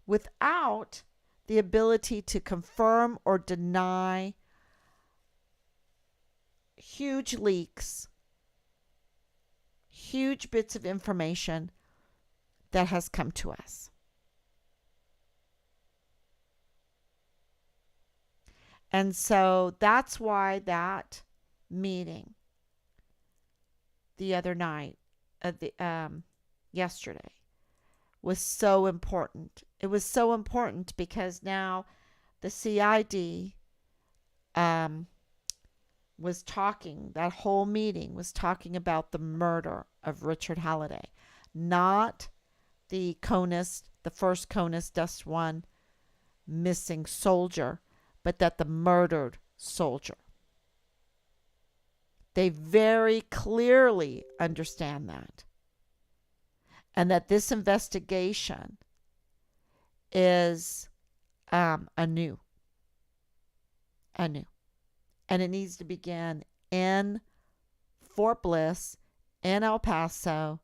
A: without the ability to confirm or deny huge leaks, huge bits of information that has come to us. And so that's why that meeting the other night, yesterday, was so important. It was so important because now the CID was talking, that whole meeting was talking about the murder of Richard Halliday, not the CONUS, the first CONUS Dust One missing soldier, but that the murdered soldier. They very clearly understand that. And that this investigation is anew. And it needs to begin in Fort Bliss, in El Paso.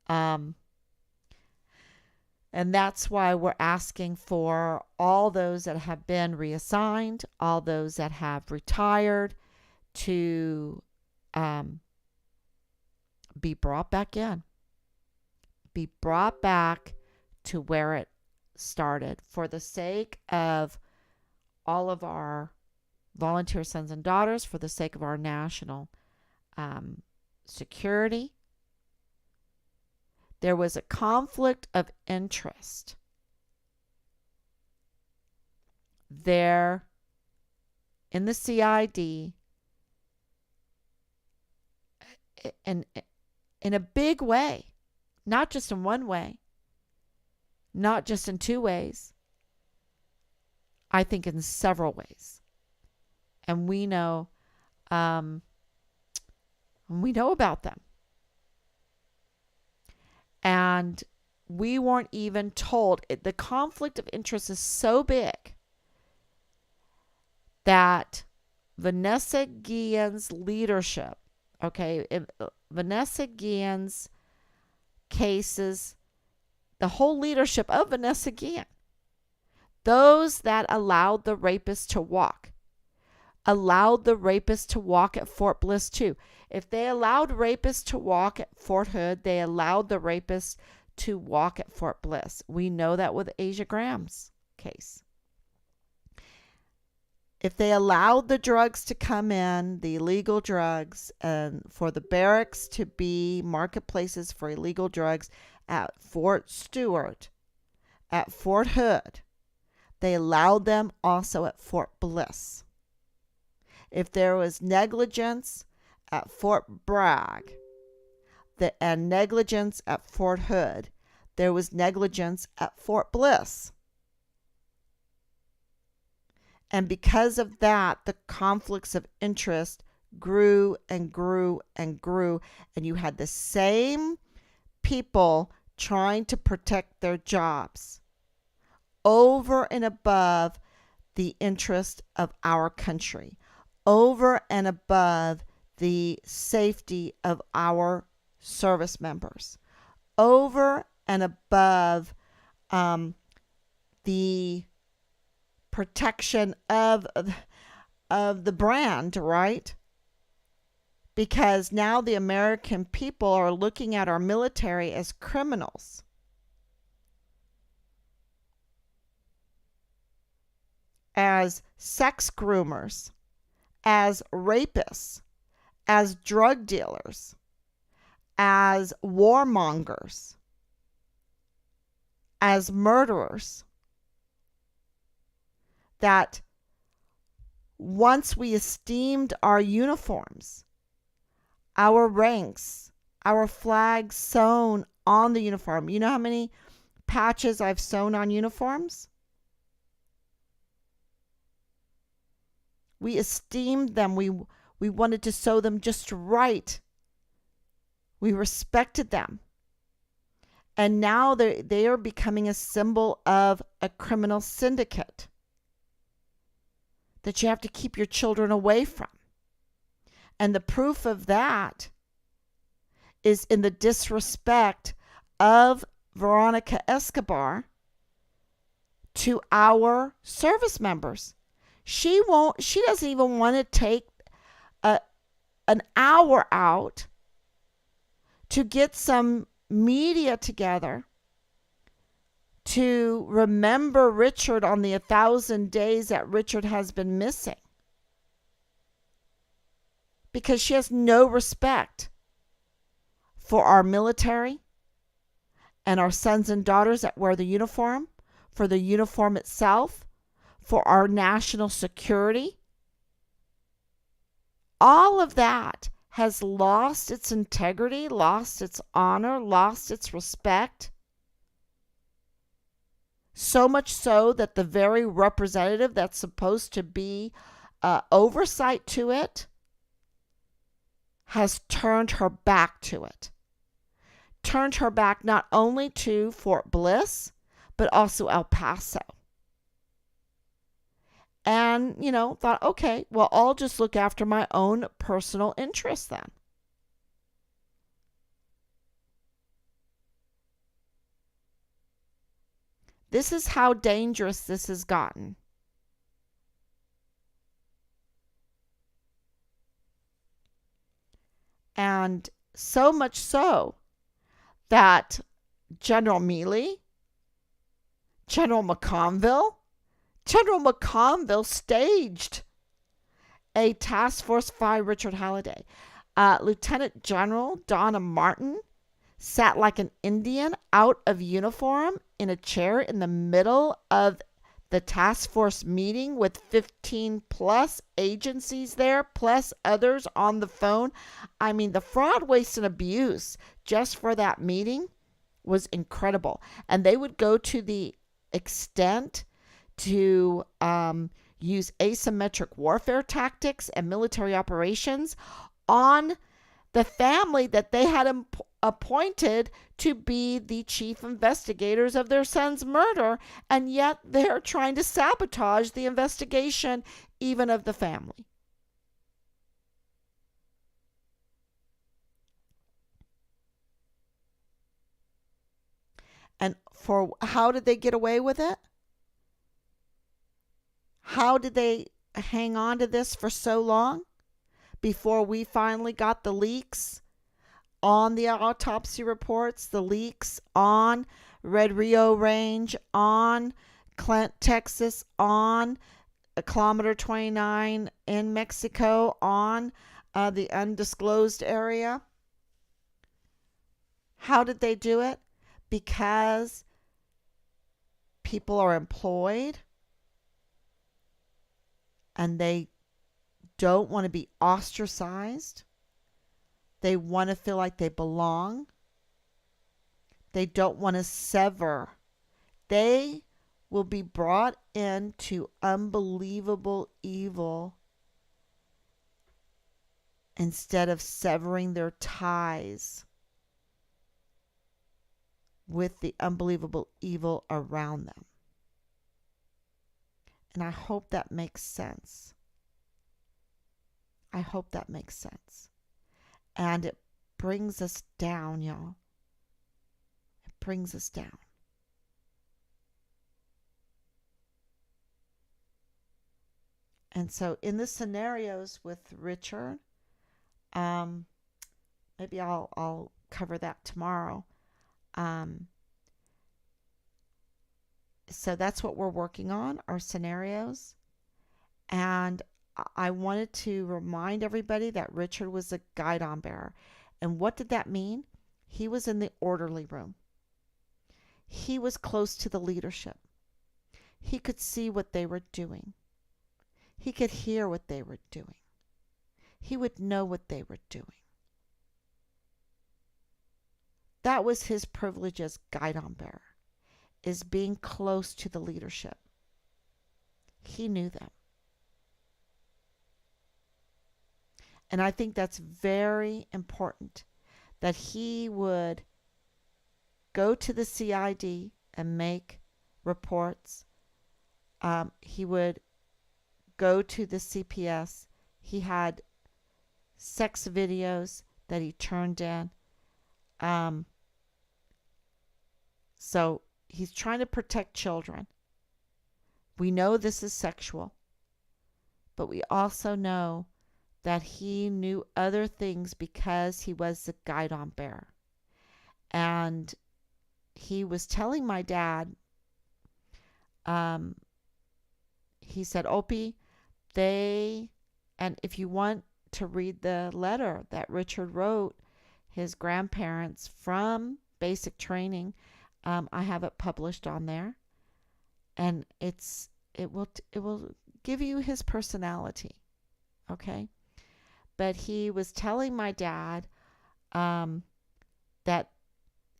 A: And that's why we're asking for all those that have been reassigned, all those that have retired, to be brought back in. Be brought back to where it started, for the sake of all of our volunteer sons and daughters, for the sake of our national security. There was a conflict of interest there in the CID, in a big way, not just in one way, not just in two ways, I think in several ways. And we know about them. And we weren't even told. The conflict of interest is so big that Vanessa Guillen's leadership, Vanessa Guillen's cases, the whole leadership of Vanessa Guillen, those that allowed the rapist to walk at Fort Bliss too. If they allowed rapists to walk at Fort Hood, they allowed the rapists to walk at Fort Bliss. We know that with Asia Graham's case. If they allowed the drugs to come in, the illegal drugs, and for the barracks to be marketplaces for illegal drugs at Fort Stewart, at Fort Hood, they allowed them also at Fort Bliss. If there was negligence at Fort Bragg and negligence at Fort Hood, there was negligence at Fort Bliss. And because of that, the conflicts of interest grew and grew and grew. And you had the same people trying to protect their jobs over and above the interest of our country, over and above the safety of our service members, over and above the protection of the brand, right? Because now the American people are looking at our military as criminals. As sex groomers, as rapists, as drug dealers, as warmongers, as murderers. That once we esteemed our uniforms, our ranks, our flags sewn on the uniform. You know how many patches I've sewn on uniforms? We esteemed them. We wanted to sew them just right. We respected them. And now they are becoming a symbol of a criminal syndicate that you have to keep your children away from. And the proof of that is in the disrespect of Veronica Escobar to our service members. She doesn't even want to take an hour out to get some media together to remember Richard on the 1,000 days that Richard has been missing. Because she has no respect for our military and our sons and daughters that wear the uniform, for the uniform itself, for our national security. All of that has lost its integrity, lost its honor, lost its respect. So much so that the very representative that's supposed to be oversight to it has turned her back to it. Turned her back not only to Fort Bliss, but also El Paso. And, thought, okay, well, I'll just look after my own personal interests then. This is how dangerous this has gotten. And so much so that General Mealy, General McConville staged a task force by Richard Halliday. Lieutenant General Donna Martin sat like an Indian out of uniform in a chair in the middle of the task force meeting with 15 plus agencies there, plus others on the phone. I mean, the fraud, waste, and abuse just for that meeting was incredible. And they would go to the extent to use asymmetric warfare tactics and military operations on the family that they had appointed to be the chief investigators of their son's murder, and yet they're trying to sabotage the investigation even of the family. And for how did they get away with it? How did they hang on to this for so long before we finally got the leaks on the autopsy reports, the leaks on Red Rio Range, on Clint, Texas, on kilometer 29 in Mexico, on the undisclosed area? How did they do it? Because people are employed and they don't want to be ostracized. They want to feel like they belong. They don't want to sever. They will be brought into unbelievable evil instead of severing their ties with the unbelievable evil around them. And I hope that makes sense. I hope that makes sense. And it brings us down, y'all. It brings us down. And so in the scenarios with Richard, maybe I'll cover that tomorrow. So that's what we're working on, our scenarios. And I wanted to remind everybody that Richard was a Guidon bearer. And what did that mean? He was in the orderly room. He was close to the leadership. He could see what they were doing. He could hear what they were doing. He would know what they were doing. That was his privilege as Guidon bearer, is being close to the leadership. He knew them. And I think that's very important, that he would go to the CID and make reports. He would go to the CPS. He had sex videos that he turned in. So he's trying to protect children. We know this is sexual, but we also know that he knew other things because he was the Guidon bearer. And he was telling my dad, he said, Opie, and if you want to read the letter that Richard wrote his grandparents from basic training, I have it published on there, and it will give you his personality, okay? but he was telling my dad um, that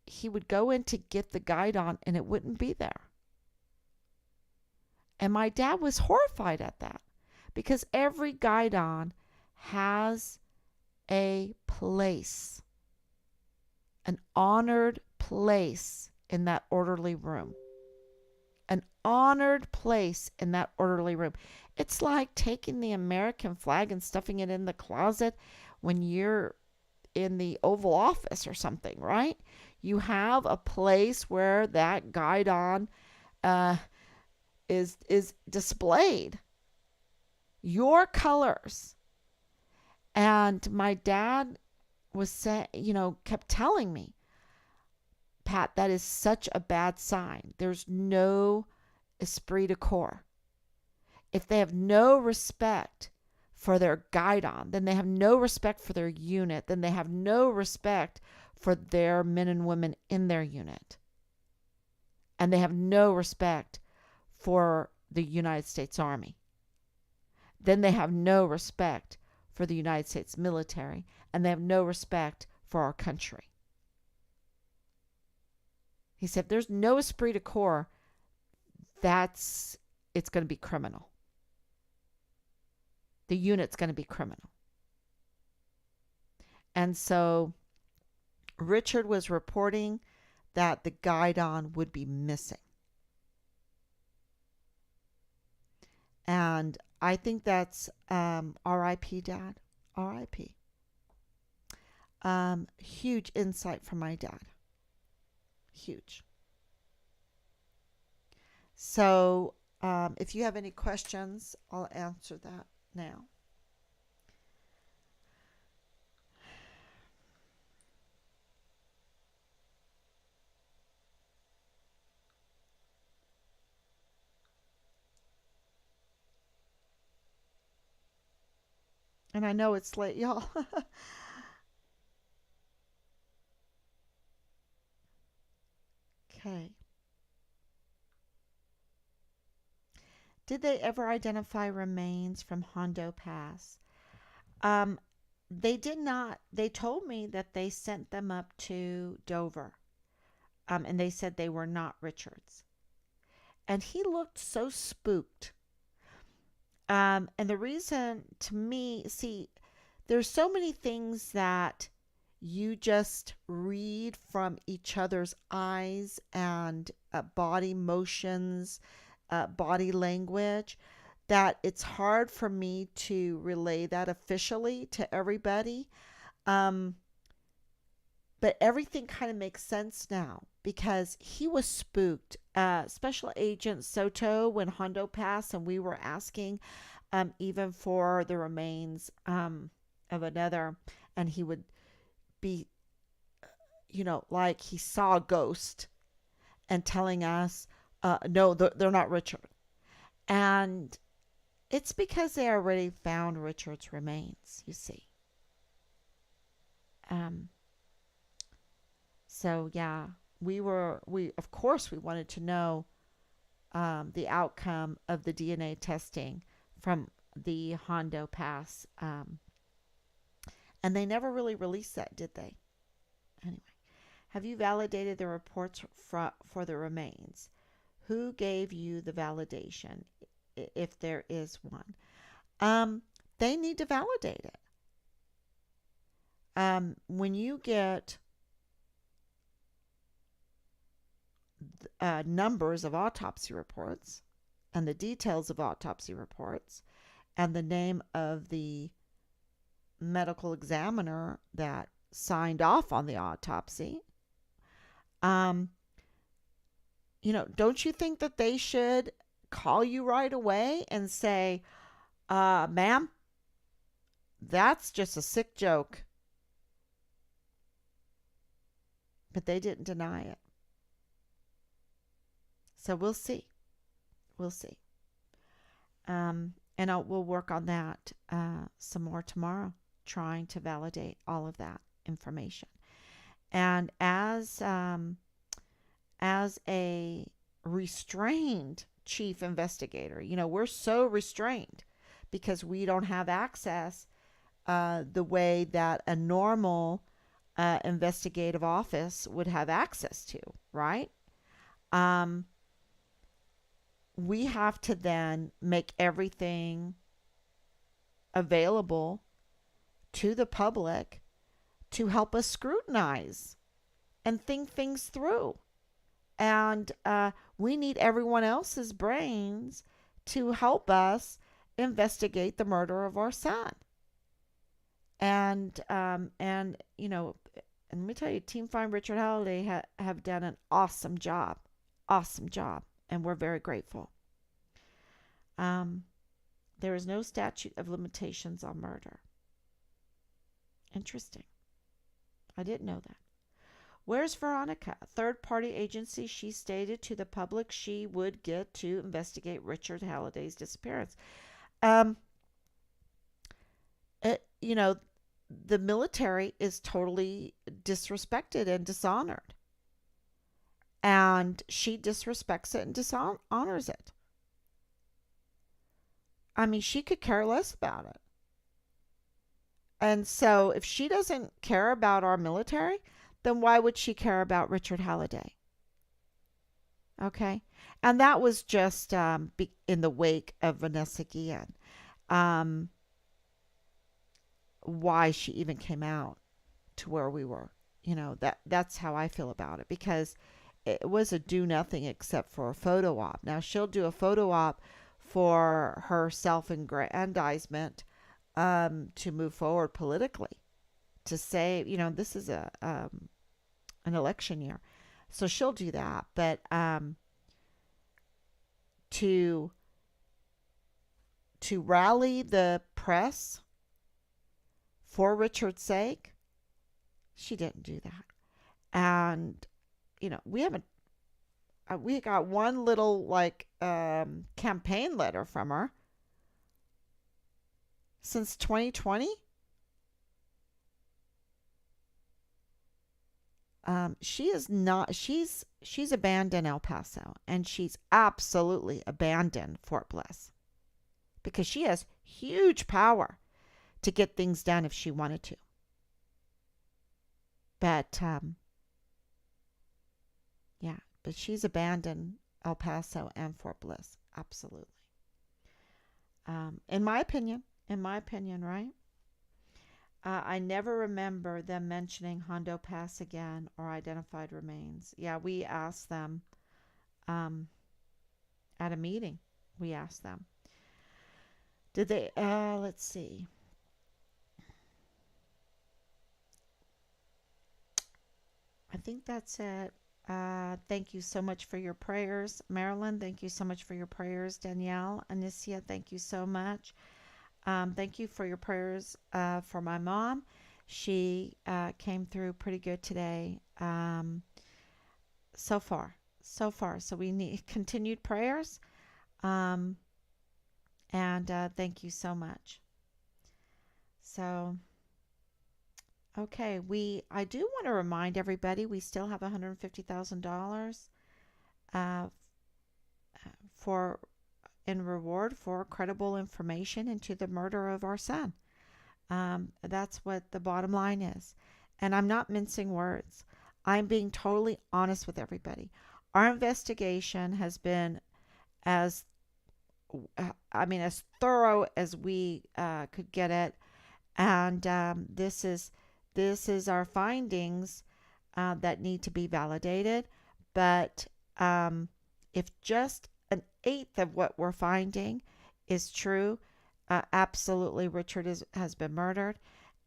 A: he would go in to get the Guidon and it wouldn't be there. And my dad was horrified at that because every Guidon has a place, an honored place in that orderly room. An honored place in that orderly room. It's like taking the American flag and stuffing it in the closet when you're in the Oval Office or something, right? You have a place where that Guidon uh, is displayed. Your colors. And my dad was saying, kept telling me, Pat, that is such a bad sign. There's no esprit de corps. If they have no respect for their Guidon, then they have no respect for their unit, then they have no respect for their men and women in their unit. And they have no respect for the United States Army. Then they have no respect for the United States military, and they have no respect for our country. He said, if there's no esprit de corps, it's going to be criminal. The unit's going to be criminal. And so Richard was reporting that the Guidon would be missing. And I think that's R.I.P. Dad. R.I.P. Huge insight from my dad. Huge. So if you have any questions, I'll answer that now. And I know it's late, y'all. Okay. Did they ever identify remains from Hondo Pass? Um, they did not. They told me that they sent them up to Dover. And they said they were not Richard's. And he looked so spooked. And the reason to me, see, there's so many things that you just read from each other's eyes and body motions, body language, that it's hard for me to relay that officially to everybody. Um, but everything kind of makes sense now because he was spooked. Special Agent Soto, when Hondo passed, and we were asking even for the remains of another, and he would be, like he saw a ghost and telling us, no, they're not Richard. And it's because they already found Richard's remains, you see. Um, so yeah, we of course we wanted to know the outcome of the DNA testing from the Hondo Pass, and they never really released that, did they? Anyway, have you validated the reports for the remains? Who gave you the validation, if there is one? They need to validate it. When you get numbers of autopsy reports and the details of autopsy reports and the name of the medical examiner that signed off on the autopsy, don't you think that they should call you right away and say, ma'am, that's just a sick joke? But they didn't deny it. So we'll see. We'll see. And we'll work on that some more tomorrow, trying to validate all of that information. And as a restrained chief investigator, we're so restrained because we don't have access the way that a normal investigative office would have access to, right? Um, we have to then make everything available to the public to help us scrutinize and think things through. And we need everyone else's brains to help us investigate the murder of our son. And and let me tell you, Team Find Richard Halliday have done an awesome job, and we're very grateful. Um, there is no statute of limitations on murder. Interesting. I didn't know that. Where's Veronica? A third-party agency. She stated to the public she would get to investigate Richard Halliday's disappearance. Um, you know, the military is totally disrespected and dishonored. And she disrespects it and dishonors it. I mean, she could care less about it. And so if she doesn't care about our military, then why would she care about Richard Halliday? Okay. And that was just in the wake of Vanessa Guillen. Um, why she even came out to where we were. That's how I feel about it, because it was a do nothing except for a photo op. Now she'll do a photo op for her self-aggrandizement, to move forward politically, to say, this is an election year, so she'll do that. But to rally the press for Richard's sake, she didn't do that. And we got one little campaign letter from her since 2020. She is not. She's abandoned El Paso, and she's absolutely abandoned Fort Bliss, because she has huge power to get things done if she wanted to. But yeah, but she's abandoned El Paso and Fort Bliss, absolutely. In my opinion, right? I never remember them mentioning Hondo Pass again or identified remains. Yeah, we asked them at a meeting. We asked them. Did they, let's see. I think that's it. Thank you so much for your prayers. Marilyn, thank you so much for your prayers. Danielle, Anicia, thank you so much. Thank you for your prayers for my mom. She came through pretty good today. So far. So we need continued prayers. And thank you so much. So, okay, I do want to remind everybody we still have $150,000 for in reward for credible information into the murder of our son. That's what the bottom line is. And I'm not mincing words. I'm being totally honest with everybody. Our investigation has been as thorough as we could get it. And this is our findings that need to be validated. But if just an eighth of what we're finding is true, absolutely Richard has been murdered.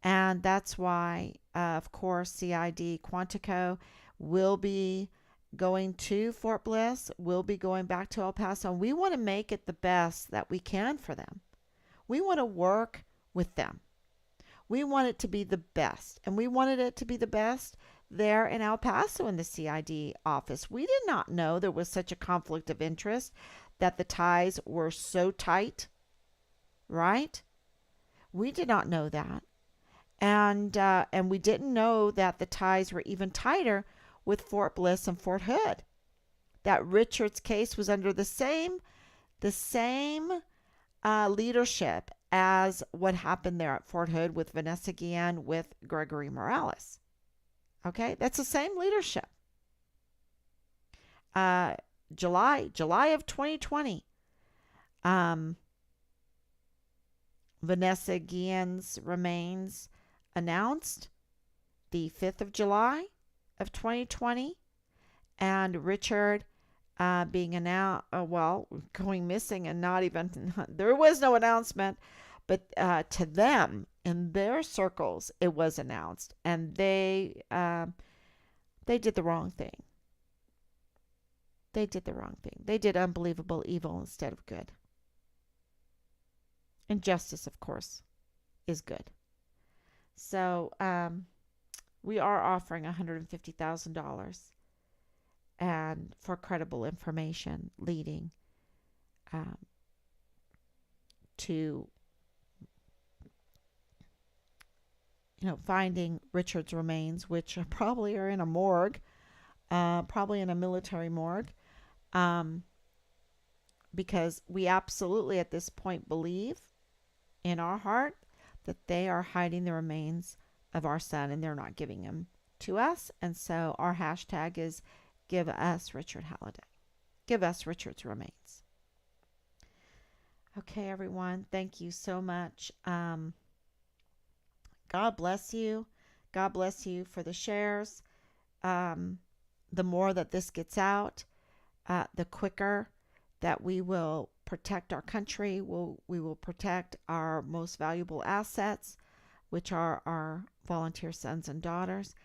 A: And that's why, of course, CID Quantico will be going to Fort Bliss, will be going back to El Paso. And we want to make it the best that we can for them. We want to work with them. We want it to be the best. And we wanted it to be the best there in El Paso in the CID office. We did not know there was such a conflict of interest, that the ties were so tight, right? We did not know that. And we didn't know that the ties were even tighter with Fort Bliss and Fort Hood. That Richard's case was under the same leadership as what happened there at Fort Hood with Vanessa Guillen with Gregory Morales. Okay, that's the same leadership. Uh, July of 2020. Um, Vanessa Guillen's remains announced the 5th of July of 2020, and Richard being announced, going missing, and not even, there was no announcement, but to them, in their circles, it was announced, and they did the wrong thing. They did the wrong thing. They did unbelievable evil instead of good. And justice, of course, is good. So we are offering $150,000 and for credible information leading um, to finding Richard's remains, which probably are in a morgue, probably in a military morgue, um, because we absolutely at this point believe in our heart that they are hiding the remains of our son and they're not giving them to us. And so our hashtag is Give Us Richard Halliday. Give us Richard's remains. Okay, everyone. Thank you so much. God bless you. God bless you for the shares. The more that this gets out, the quicker that we will protect our country. We will protect our most valuable assets, which are our volunteer sons and daughters.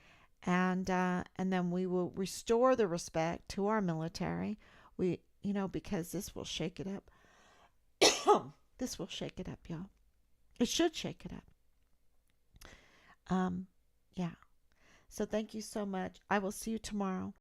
A: And then we will restore the respect to our military. Because this will shake it up. This will shake it up, y'all. It should shake it up. Yeah. So thank you so much. I will see you tomorrow.